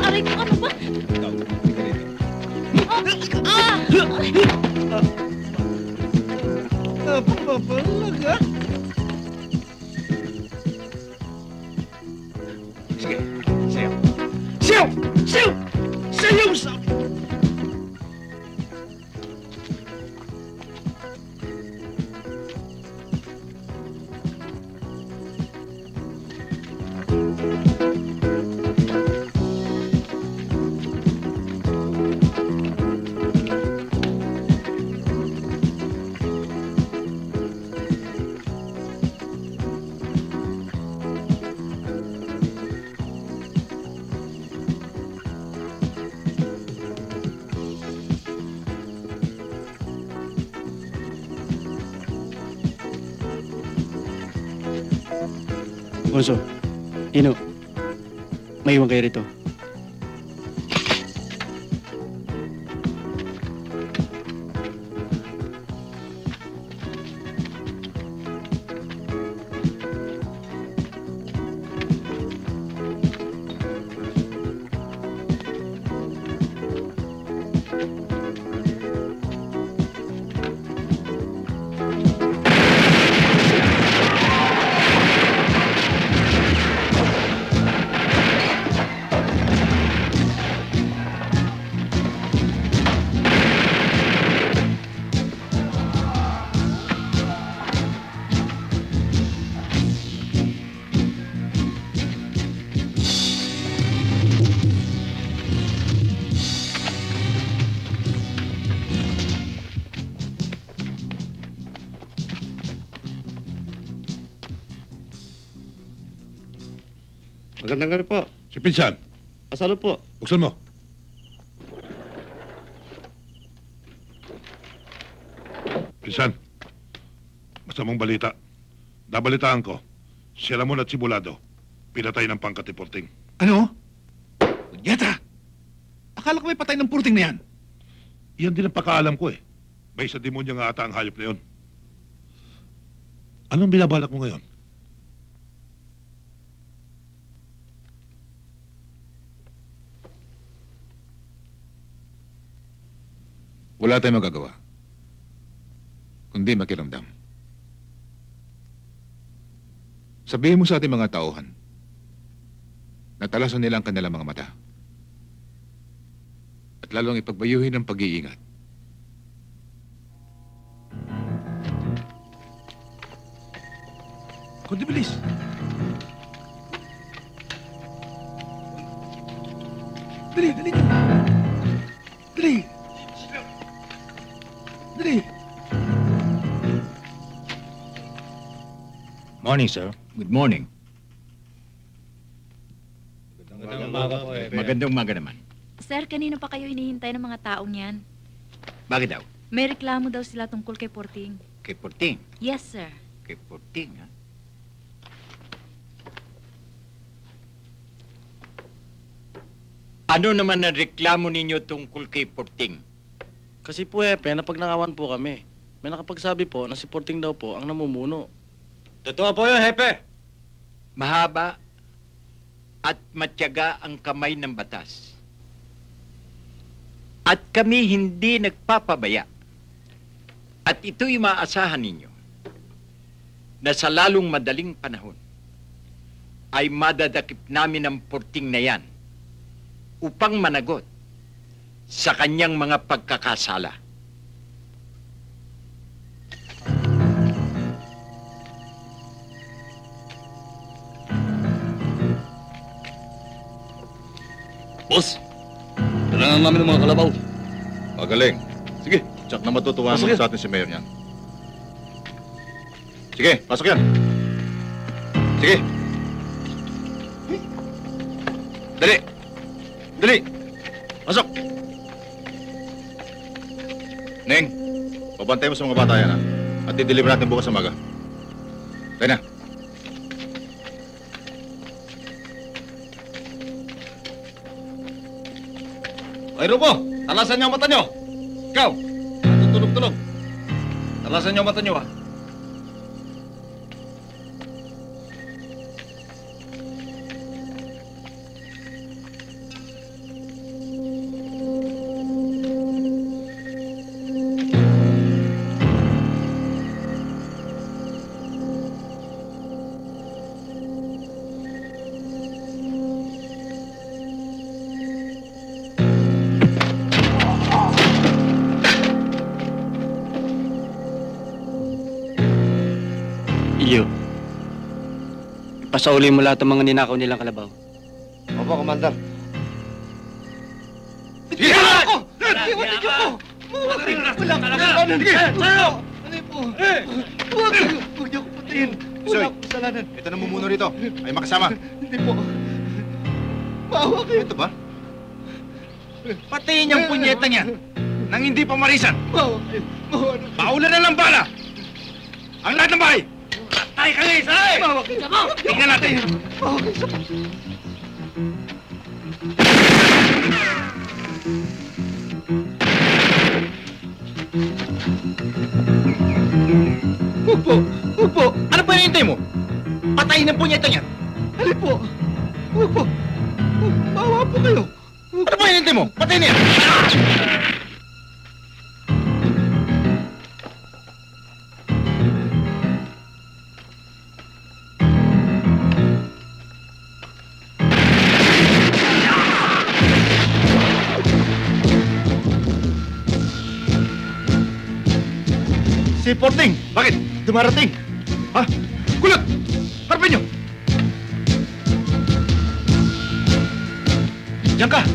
Aray ko, ano ba? Napapalaga. Sige, sayaw. Sayaw! Sayaw! Sayaw sa... Bonso, Ino, may iwan kayo rito. Magandang gabi po. Si Pinsan. Asalo po. Buksan mo. Pinsan, masamang balita. Nabalitaan ko, si Ramon at si Bulado, pinatay ng pangkat ni Porting. Ano? Punyeta! Akala ko may patay ng Porting na yan. Yan din ang pagkaalam ko eh. May isa demonyo nga ata ang hayop na yun. Anong binabalak mo ngayon? Wala tayong magagawa. Kundi makiramdam. Sabihin mo sa ating mga tauhan na talasan nila ang kanilang mga mata. At lalong ipagbayuhin ng pag-iingat. Kundi bilis! Dali, dali! Dali! Dali! Morning, sir. Good morning. Magandang umaga naman. Sir, kanino pa kayo hinihintay ng mga taong yan? Bakit daw? May reklamo daw sila tungkol kay Porting. Kay Porting? Yes, sir. Kay Porting, ha? Ano naman ang reklamo ninyo tungkol kay Porting? Kasi po, Hepe, napagnangawan po kami. May nakapagsabi po na si Porting daw po ang namumuno. Totoo po yun, Hepe. Mahaba at matyaga ang kamay ng batas. At kami hindi nagpapabaya. At ito'y maasahan ninyo na sa lalong madaling panahon ay madadakip namin ang Porting na yan upang managot sa kanyang mga pagkakasala. Boss, kailangan namin ng mga kalabaw. Magaling. Sige, tsak na matutuwa naman sa atin si Mayor niyan. Sige, pasok yan. Sige. Dali. Dali. Pasok. Neng, pabantay mo sa mga bata yan, ha? At i-deliver natin bukas sa maga. Tayo na. Ay, Rupo! Talasan niyo ang mata niyo! Ikaw! Natutulog-tulog! Talasan niyo ang mata niyo, ha? Iyo. Ipasauli mo lahat ng mga ninakaw nilang kalabaw. Opo, Commander. Bitiwan ako! Bitiwan niyo ako! Walang kasalanan! Sa'yo! Huwag niyo ako patayin! Wala akong kasalanan! Ito na mumuno rito. Ay makasama. Hindi po. Maawa kayo. Ito ba? Patayin niyang punyetang yan nang hindi pa marisan. Maawa kayo. Maawa na. Paulan na lang bala! Ang lahat ng bahay! Patay ka ngayon, saray! Maawa kayo sa mga! Tingnan natin! Maawa kayo sa mga! Huwag po! Huwag po! Ano pa hinihintay mo? Patayin ang punyetang yan! Halip po! Huwag po! Maawa po kayo! Ano pa hinihintay mo? Patayin na yan! Si Porting! Bakit? Dumarating! Ha? Kulot! Harapin niyo! Diyan ka!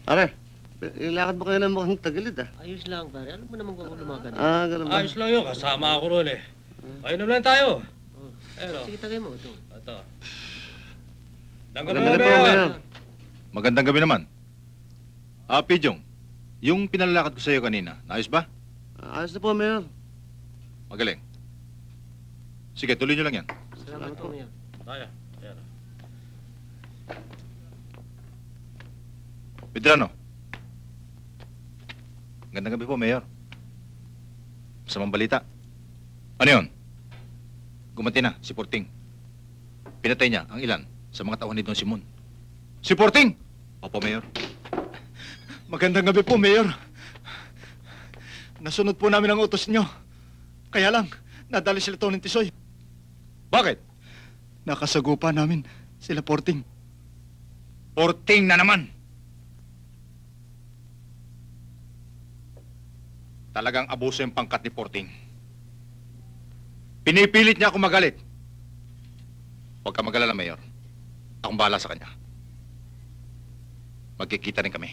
Pare, ilakad mo kayo ng mukhang tagilid ah. Ayos lang, pare. Alam mo naman kung ako lumakad. Ganun ba? Ayos lang yun, kasama ako ron eh. Ayun lang tayo. Ayun o. Sige, tagay mo. Ito. Ito. Magandang gabi, Mayor. Magandang gabi naman. Pidjong, yung pinalalakad ko sa iyo kanina, naayos ba? Ayos na po, Mayor. Magaling. Sige, tuloy nyo lang yan. Salamat po, Mayor. Tayo. Medrano. Magandang gabi po, Mayor. Masamang balita. Ano yun? Gumanti na, si Porting. Pinatay niya ang ilan sa mga tauhan ni Don Simon. Si Porting! Opo, Mayor. Magandang gabi po, Mayor. Nasunod po namin ang utos niyo. Kaya lang, nadali sila Toning Tisoy. Bakit? Nakasagupa namin sila Porting. Porting na naman! Talagang abuso yung pangkat ni Porting. Pinipilit niya ako magalit. Huwag ka magalala, Mayor. Akong bahala sa kanya. Magkikita rin kami.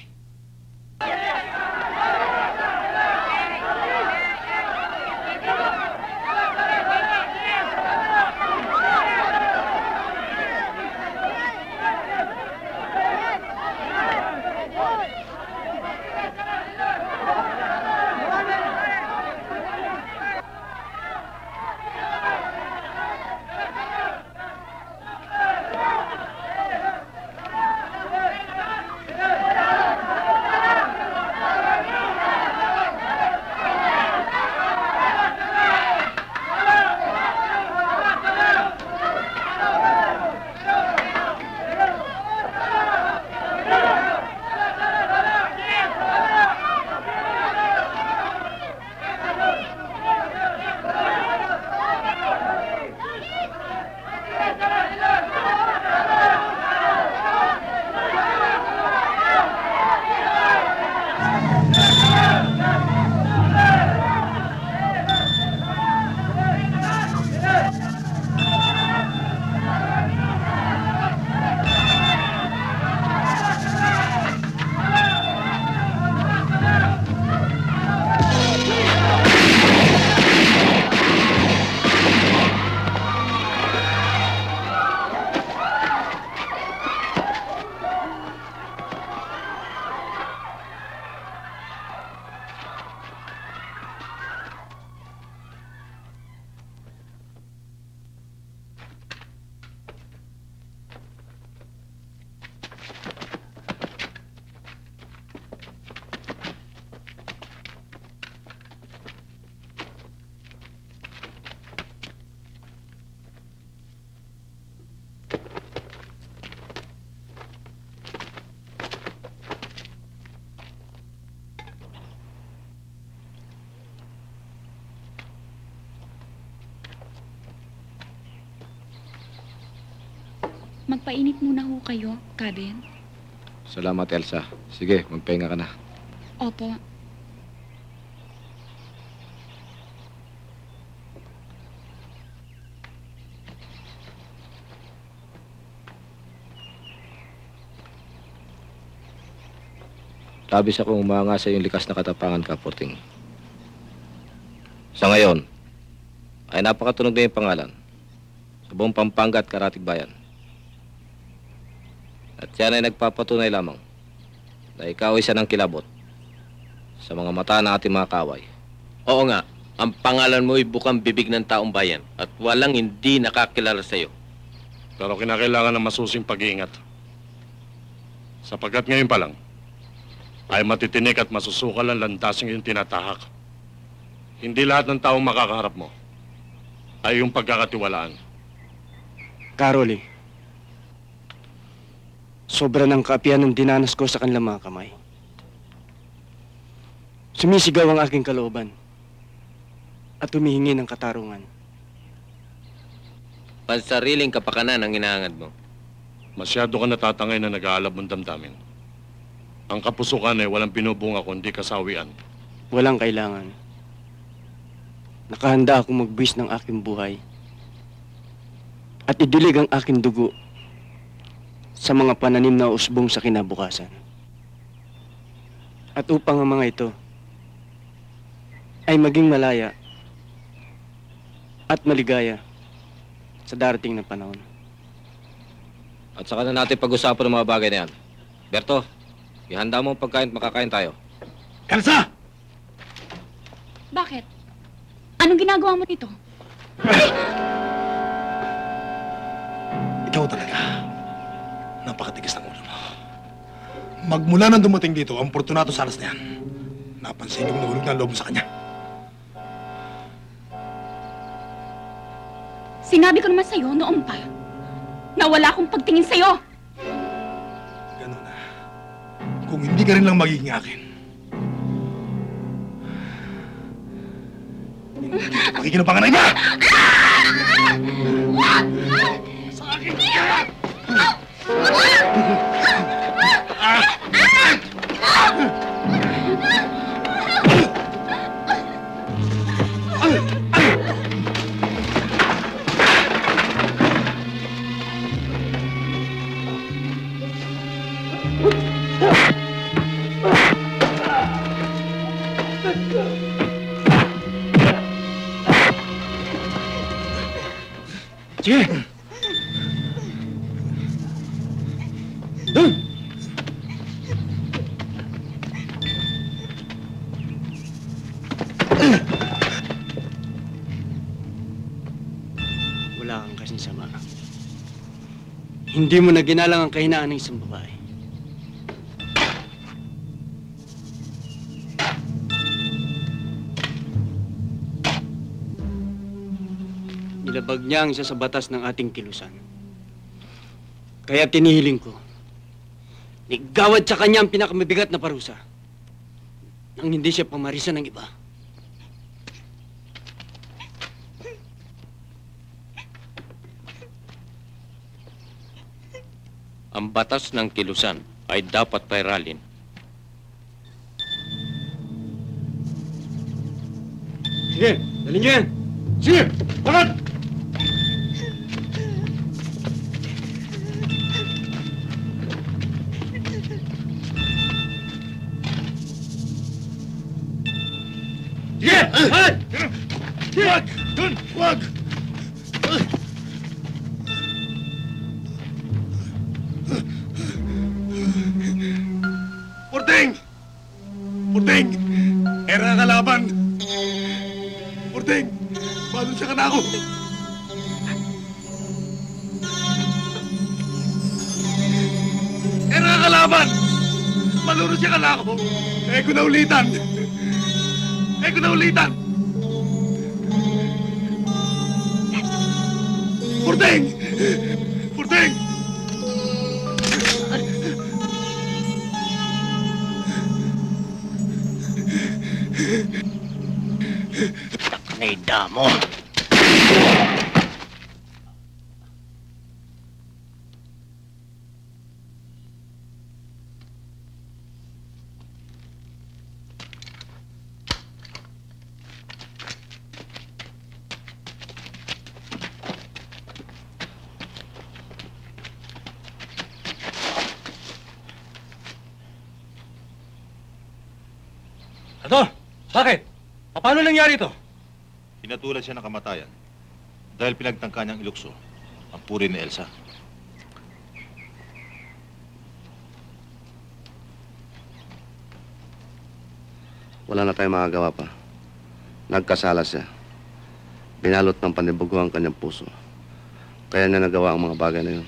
Magpainit muna ho kayo, Kabin. Salamat, Elsa. Sige, magpahinga ka na. Opo. Labis akong umanga sa iyong likas na katapangan ka, Porting. Sa ngayon, ay napakatunog na yung pangalan sa buong Pampanga at Karatig Bayan. At yan ay nagpapatunay lamang na ikaw ay isa ng kilabot sa mga mata ng ating mga kaway. Oo nga, ang pangalan mo ay bukang bibig ng taong bayan at walang hindi nakakilala sa iyo. Pero kinakailangan ng masusing pag-iingat. Sapagkat ngayon pa lang, ay matitinik at masusukal ang landasing yung tinatahak. Hindi lahat ng taong makakaharap mo ay yung pagkakatiwalaan. Caroli, sobra ng kaapihan ng dinanas ko sa kanilang mga kamay. Sumisigaw ang aking kalooban at humihingi ng katarungan. Pansariling kapakanan ang hinahangad mo. Masyado ka natatangay na nag-aalab mong damdamin. Ang kapusukan ay walang binubunga kundi kasawian. Walang kailangan. Nakahanda akong magbuwis ng aking buhay at idilig ang aking dugo sa mga pananim na usbong sa kinabukasan. At upang ang mga ito ay maging malaya at maligaya sa darating na panahon. At saka na natin pag-usapan ng mga bagay na yan. Berto, ihanda mo ang pagkain at makakain tayo. Elsa! Bakit? Anong ginagawa mo dito? Ikaw talaga. Napakatigas ng ulo mo. Magmula nang dumating dito, ang Fortunato Salas na yan. Napansin yung nahulog na loob mo sa kanya. Sinabi ko naman sa'yo noon pa na wala akong pagtingin sa'yo. Ganun na. Kung hindi ka rin lang magiging akin, magiging ang panganay niya! Sa akin! Sige! Doon! Wala kang kasing sama. Hindi mo na ginalang ang kahinaan ng isang babae. Nilabag niya ang isa sa batas ng ating kilusan. Kaya tinihiling ko, igawad sa kanya ang pinakamabigat na parusa nang hindi siya pamarisan ng iba. Ang batas ng kilusan ay dapat pairalin. Sige, dalhin niyo yan! Sige! Bakit? Sige! Ay! Wag! Dun! Wag! Porting! Porting! Era kalaban! Porting! Paano siya kanako? Era kalaban! Maluro siya kanako! Eh ko naulitan! Eh ko naulitan! Porting! Porting! Nay damo. Ano? Bakit? Paano nangyari ito? Pinatulan siya ng kamatayan dahil pinagtangka niyang ilukso ang puri ni Elsa. Wala na tayong magagawa pa. Nagkasala siya. Binalot ng panibugo ang kanyang puso. Kaya niya nagawa ang mga bagay na yun.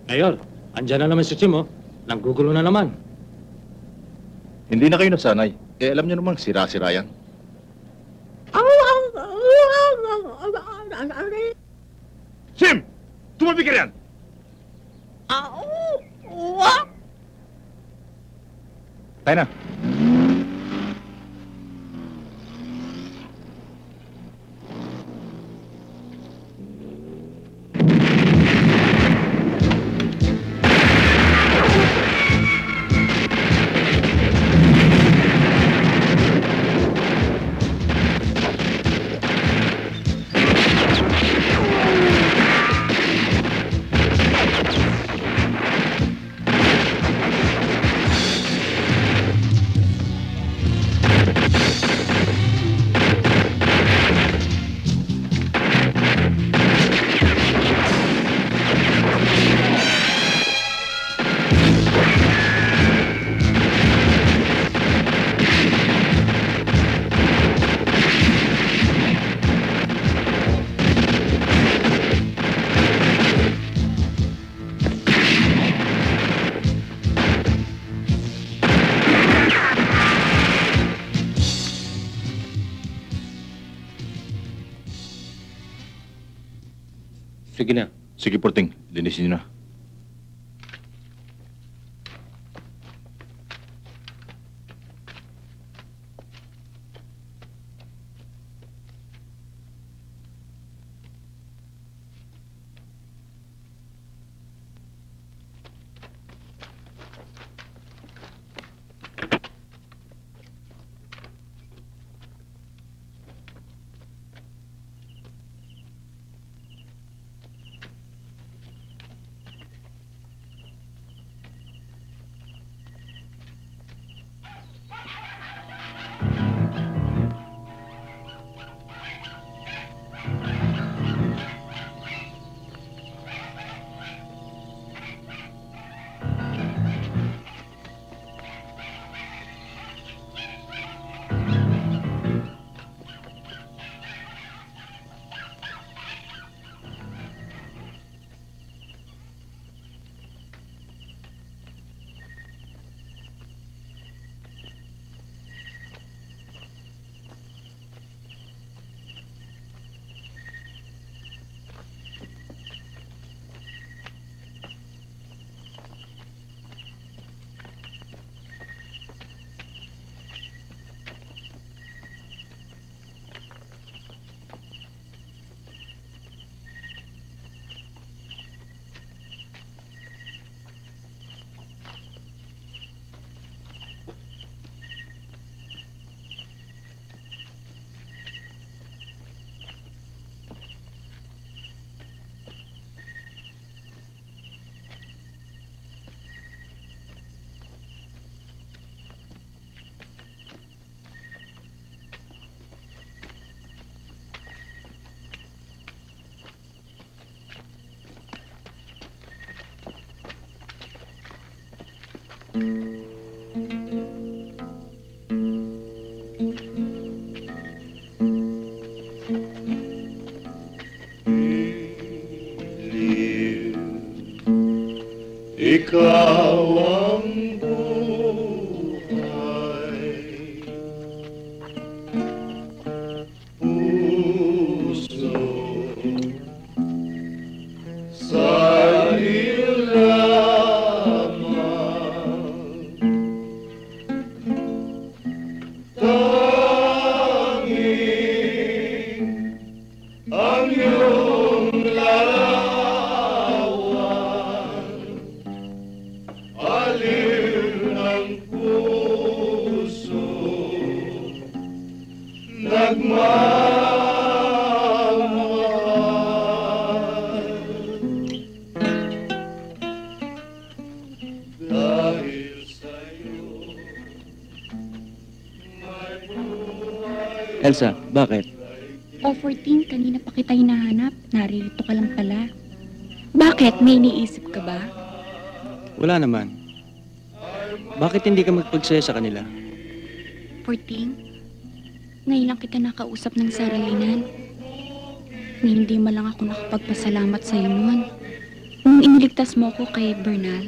Mayor, andyan na naman si Chim, oh. Nanggugulo na naman. Hindi na kayo nasanay. Eh, alam niyo namang sira-sira yan. Sim! Tumabi ka riyan! Tayo na. Sige na. Sige, Porting. Linisin niyo na. Ikaw ang buhay, puso sa iyo lamang, tanging ang iyong larawan, aliw ng puso, nagmamahal. Dahil sa'yo, may buhay. Elsa, bakit? O 14, kanina pa kita hinahanap. Naririto ka lang pala. Bakit? May iniisip ka ba? Wala naman. Bakit hindi ka magpagsaya sa kanila? 14, ngayon lang kita nakausap ng saralinan. na hindi man lang ako nakapagpasalamat sa'yo noon. Nung iniligtas mo ako kay Bernal.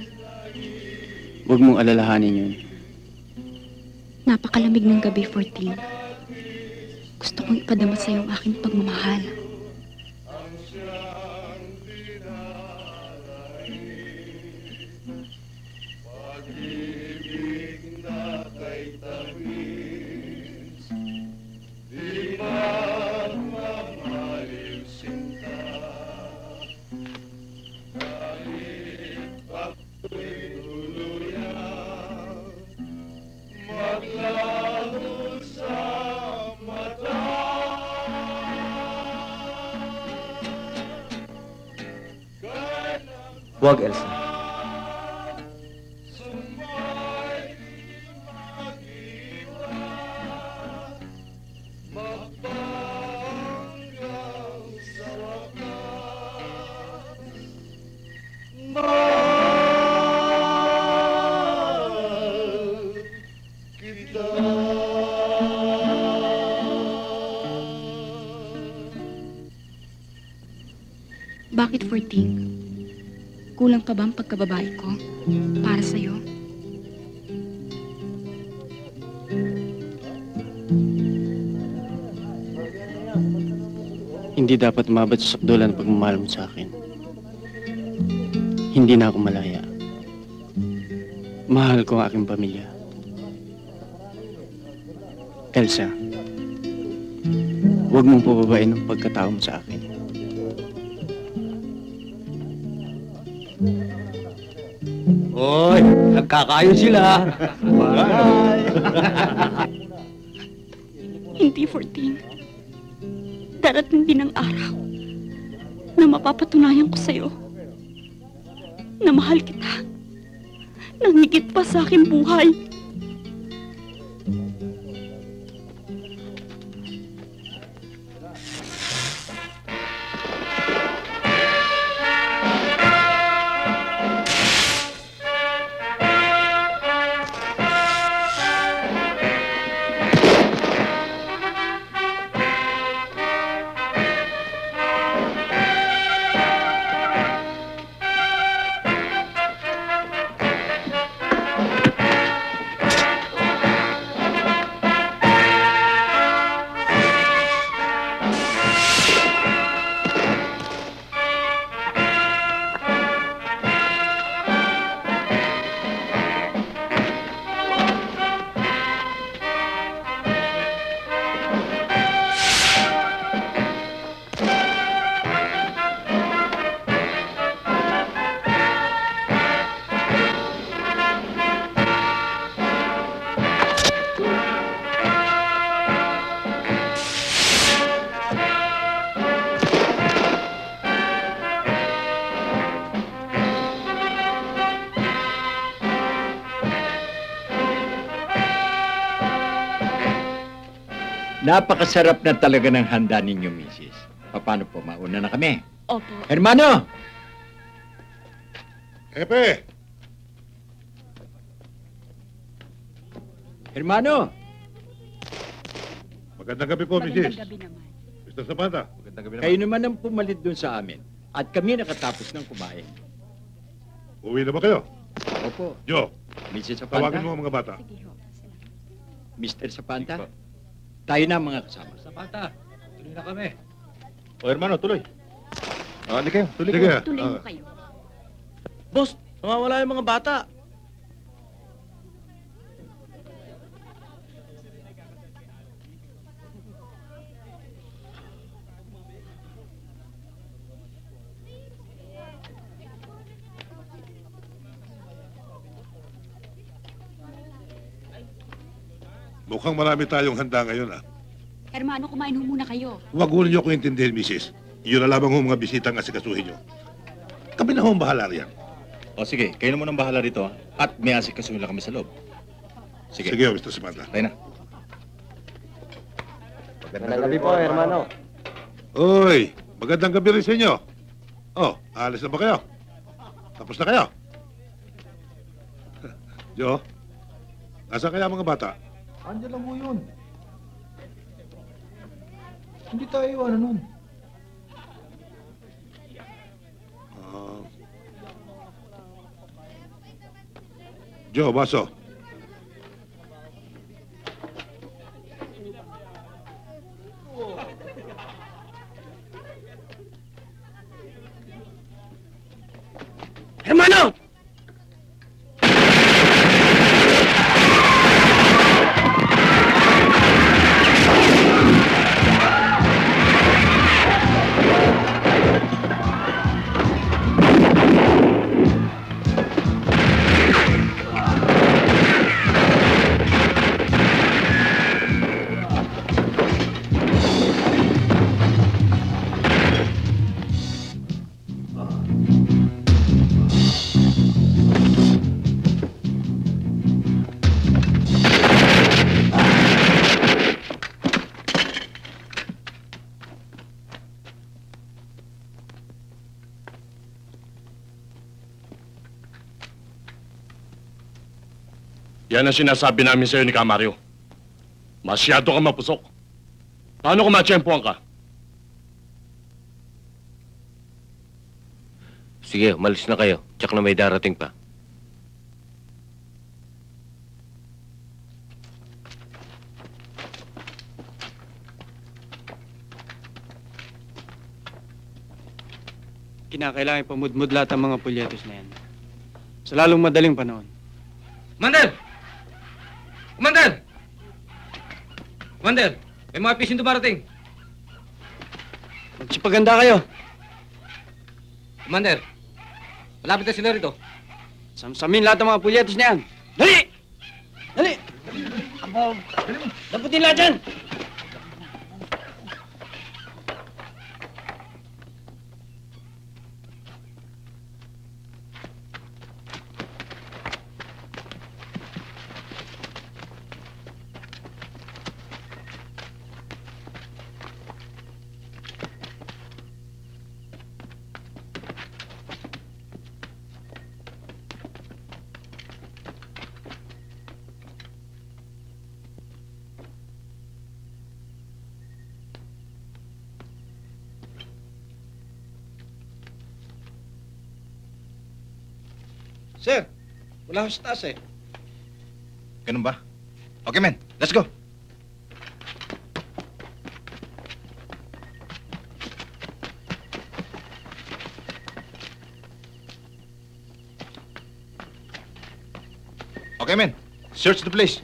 Huwag mong alalahanin yun. Napakalamig ng gabi, 14. Gusto kong ipadama sa'yo ang aking pagmamahal. Huwag, Elsa. Bakit 14? Kulang pa ba ang pagkababae ko para sa'yo? Hindi dapat umabot sa sakdulan ang pagmamahal mo sa akin. Hindi na ako malaya. Mahal ko ang aking pamilya. Elsa, huwag mong pababain ang pagkatao mo sa akin. Hoy, nagkakayo sila. Hindi, 14. Darating din ang araw na mapapatunayan ko sa'yo na mahal kita nang higit pa sa aking buhay. Napakasarap na talaga ng handa ninyo, Mrs. Paano po? Mauna na kami. Opo. Hermano! Epe! Hermano! Magandang gabi po, Mrs. Magandang gabi naman. Mr. Zapata. Magandang gabi Kayo naman ang pumalit doon sa amin. At kami nakatapos ng kumain. Uwi na ba kayo? Opo. Joe, Mrs. Zapanta. tawagin mo ang mga bata. Mr. Zapanta. Tayo na mga kasama. Zapanta, tuloy na kami. O, hermano, tuloy. Hindi kayo, tuloy Sige. kayo. Tuloy mo kayo. Boss, nawawala yung mga bata. Mukhang marami tayong handa ngayon, ah. Hermano, kumain ho muna kayo. Huwag ho ninyo ko intindihin, Mrs. Iyon na lamang ho mga bisitang asikasuhin nyo. Kami na ho ang bahala riyan. O sige, kayo na munang bahala rito. At may asikasuhin lang kami sa loob. Sige. Sige, Mr. Zapata. Tayo na. Magandang gabi po, hermano. Uy, magandang gabi rin sa inyo. Oh, alis na ba kayo? Tapos na kayo? Jo, nasa kaya mga bata? Andiyan lang mo yun. Hindi tayo iwanan nun. Joe, baso. Hermano! Yan ang sinasabi namin sa'yo ni Camario. Masyado ka mapusok. Paano kung matsyempohan ka? Sige, umalis na kayo. Tsak na may darating pa. Kinakailangan ipamudmud lahat ang mga pulyetos na yan. Sa lalong madaling panahon. Commander! Commander! Commander! May mga fishing dumarating. Magsipaganda kayo. Commander! Malapit na sila rito. Samsamin lahat ng mga pulyetos na yan. Dali! Dali! Abo! Daputin lahat dyan! Sir, wala ko sa taas eh. Ganun ba? Okay, men. Let's go. Okay, men. Search the place.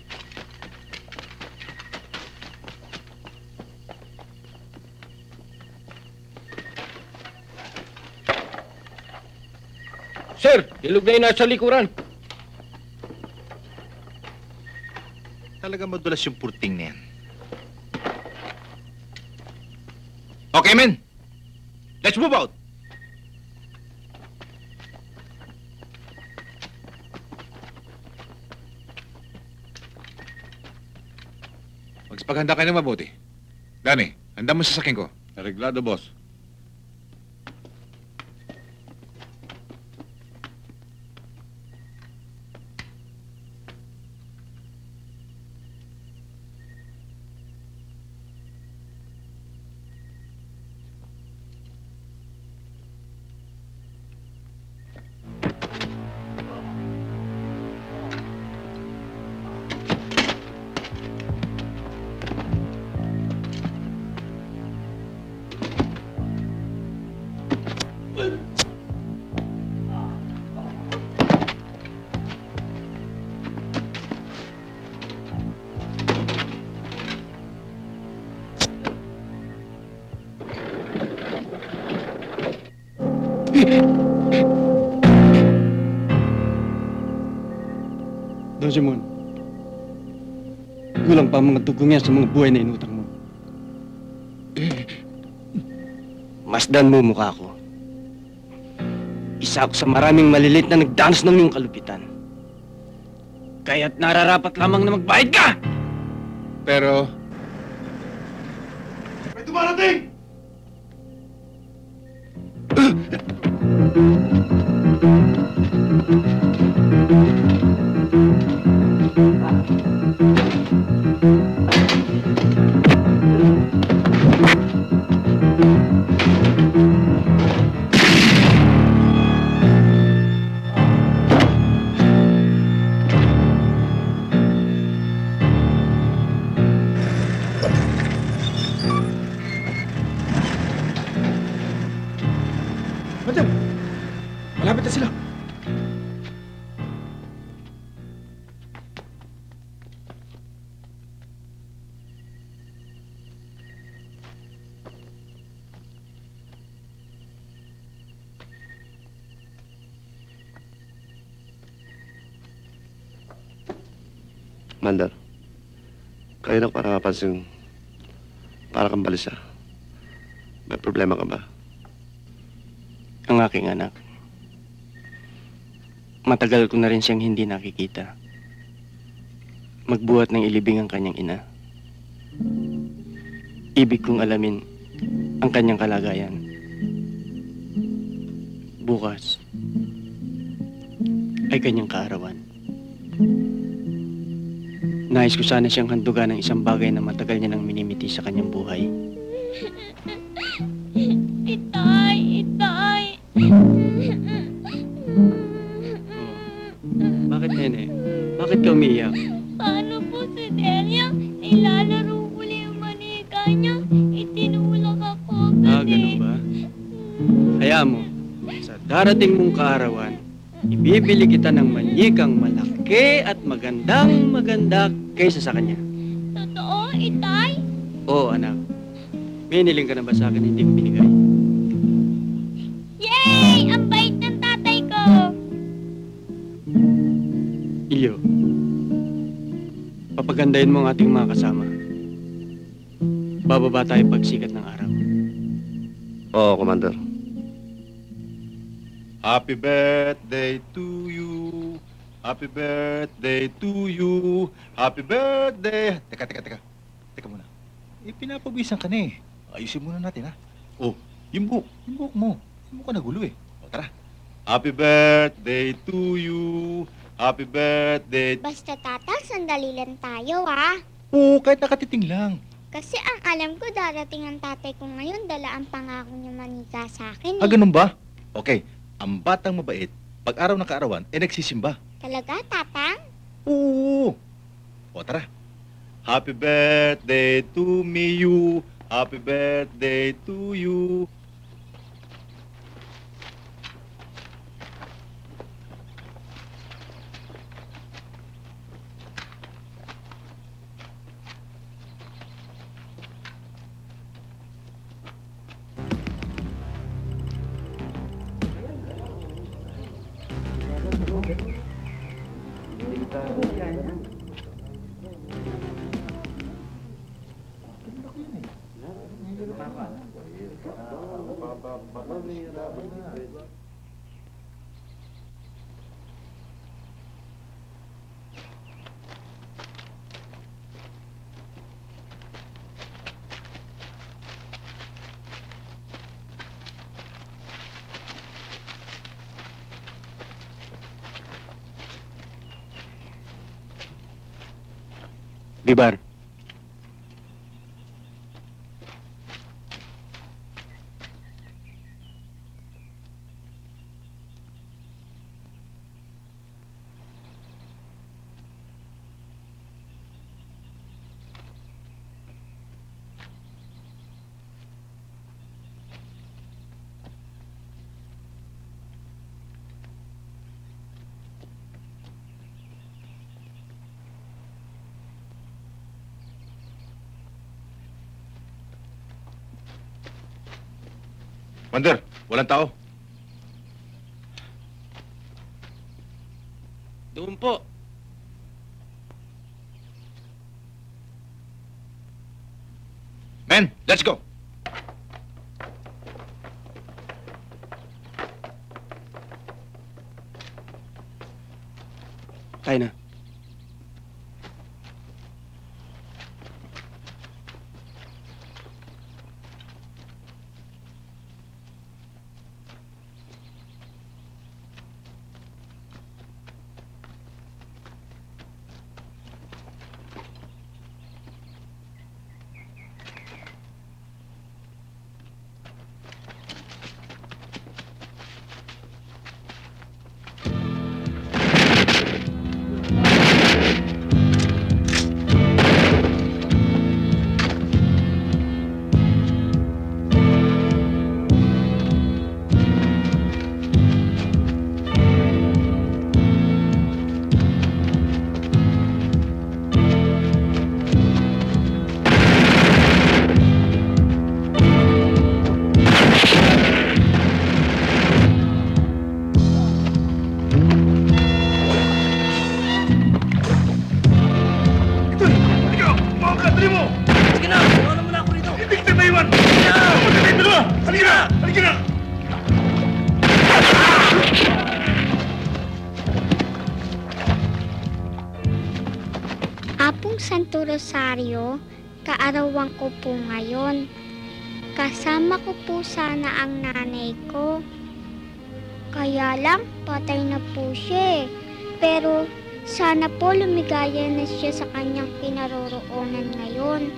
Sir, ilog na yung nasa likuran. Talaga madulas yung purting na yan. Okay, men. Let's move out. Magsipaghanda kayo ng mabuti. Danny, handa mo sa sakin ko. Reglado, boss. Don Simon, kulang pa ang mga tugong yan sa mga buhay na inutang mo. Masdan mo mukha ko. Isa ako sa maraming malilit na nagdanas ng iyong kalupitan. Kaya't nararapat lamang na magbayad ka! Pero... May dumarating! Madam! Malapit na sila. Mandar, kayo na para mapansin para kang balisa. May problema ka ba? Ang aking anak. Matagal ko na rin siyang hindi nakikita. Magbuhat ng ilibing ang kanyang ina. Ibig kong alamin ang kanyang kalagayan. Bukas ay kanyang kaarawan. Nais ko sana siyang handugan ng isang bagay na matagal niya nang minimiti sa kanyang buhay. Itay! Itay! Bakit, nene? Bakit ka umiiyak? Paano po si Delia? Ilalaro uli yung manika niya. Itinulak ako Ganun ba? Hayaan mo, sa darating mong kaarawan, ibibili kita ng manyikang malaki at maganda kaysa sa kanya. Totoo, Itay? Oo, anak. May niling ka na ba sa akin hindi ko binigay? Yay! Ang bait ng tatay ko! Iyo, papagandahin mo ang ating mga kasama. Bababa tayo pagsikat ng araw. Oo, Commander. Happy birthday to you. Happy birthday to you. Happy birthday. Teka. Teka muna. Pinapabisan ka na eh. Ayusin muna natin ha. Oh, yung buhok mo. Yung buhok ka nagulo eh. O, tara. Happy birthday to you. Happy birthday. Basta tata, sandali lang tayo ha. Oo, kahit nakatiting lang. Kasi ang alam ko darating ang tatay ko ngayon, dala ang pangako niya manika sa akin. Ah, ganun ba? Okay. Ang batang mabait, pag araw ng kaarawan, nagsisimba. Talaga, tatang? Oo. O, tara. Happy birthday to me, you. Happy birthday to you. Bibar. Commander, walang tao. Doon po. Men, let's go. Tayo na. Santo Rosario, kaarawan ko po ngayon. Kasama ko po sana ang nanay ko. Kaya lang, patay na po siya eh. Pero sana po lumigaya na siya sa kanyang kinaroroonan ngayon.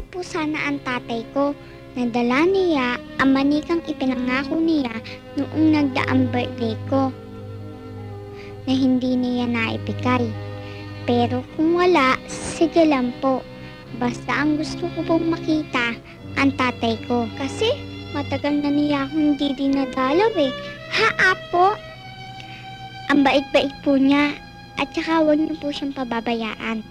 Po sana ang tatay ko. Nadala niya ang manikang ipinangako niya noong nagdaang birthday ko na hindi niya naibigay. Pero kung wala, sige lang po. Basta ang gusto ko pong makita ang tatay ko. Kasi matagal na niya akong hindi dinadalaw eh. Ha, Apo? Ang bait-bait po niya at saka huwag niyo po siyang pababayaan.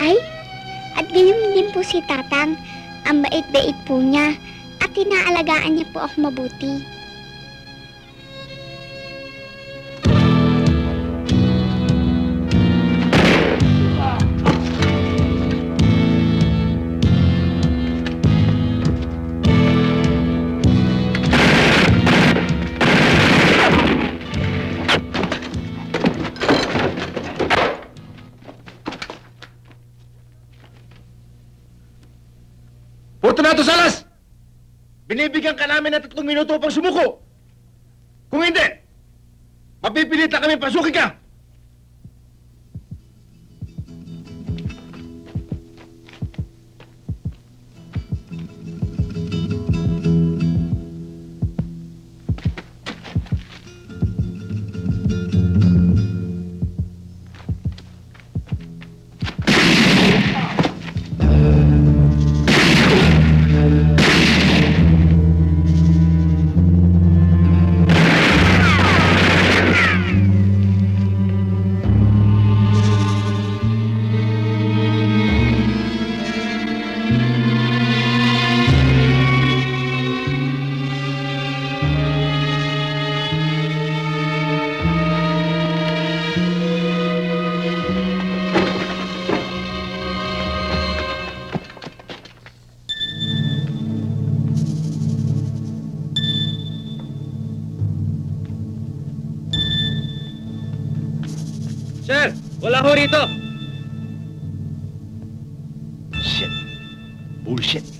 Ay, at ganyan din po si Tatang. Ang bait-bait po niya at inaalagaan niya po ako mabuti. Fortunato Salas! Binibigyan ka namin ng 3 minuto pang sumuko. Kung hindi, mapipilitan kami pasukin ka. Sir, wala ho rito. Shit. Bullshit.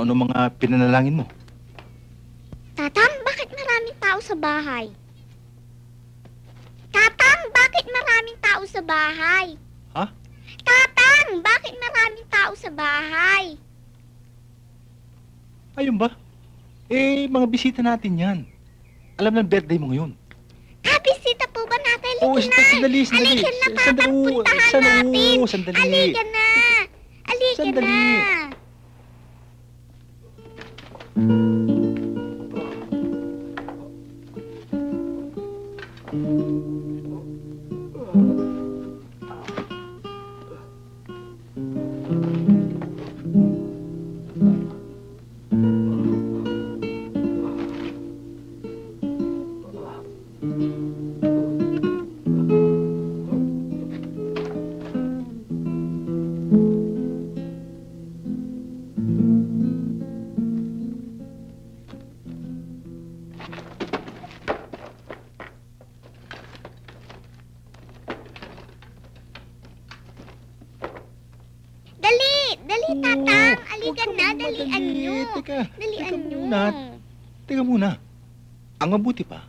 ano mga pinanalangin mo? Tatang, bakit maraming tao sa bahay? Tatang, bakit maraming tao sa bahay? Ha? Tatang, bakit maraming tao sa bahay? Ayun ba? Eh, mga bisita natin yan. Alam ng birthday mo ngayon. Bisita po ba natin? Oo, sandali. Alikan na, Tatang, puntahan natin. Sandali. Alikan na. Alikan na. Dali, Tatang. Alikan na, dalian nyo. Dalian nyo. Teka muna. Ang mabuti pa,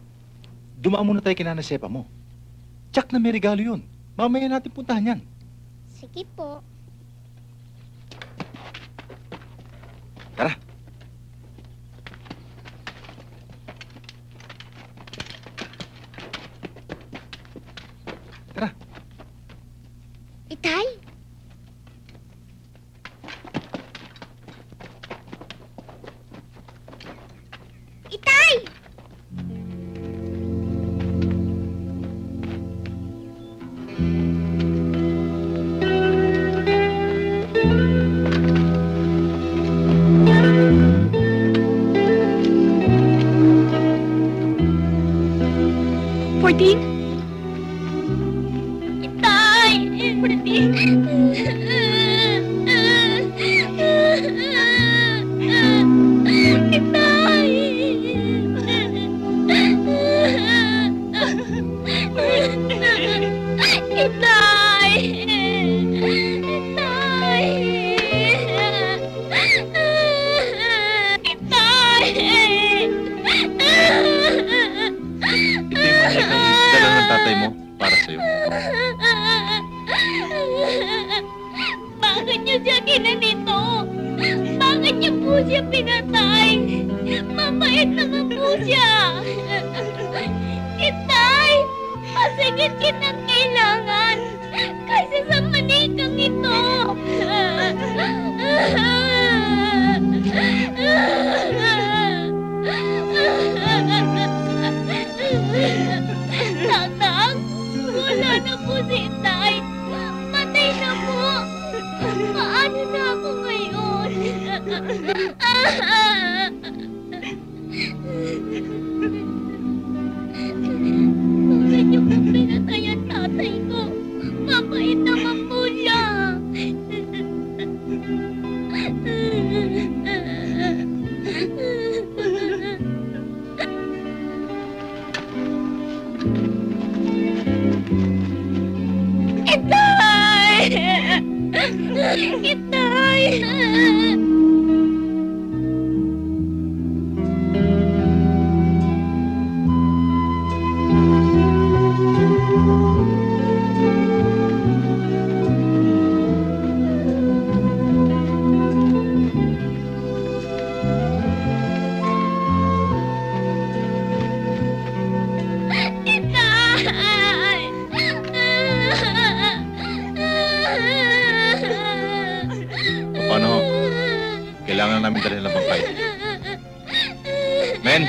dumaan muna tayo kina Sepa mo. Tsak na may regalo yun. Mamaya natin puntahan yan. Sige po. Tara. Tara. Itay? Itay! Porting? Itay! Porting! Itay! Itay! Dala ng tatay mo para sa'yo. Bakit niyo siya ginanito? Bakit niyo po siya pinatay? Mabait naman po siya. Itay, pasigit kitang kailangan kaysa sa manikang ito. Tatang, wala na po si Itay. Matay na po. Paano na ako ngayon? Bakit niyo po pinatay ang tatay ko? Mabait naman po siya. Itay! Itay! Paano? Kailangan namin dalhin ng bangkay. Men!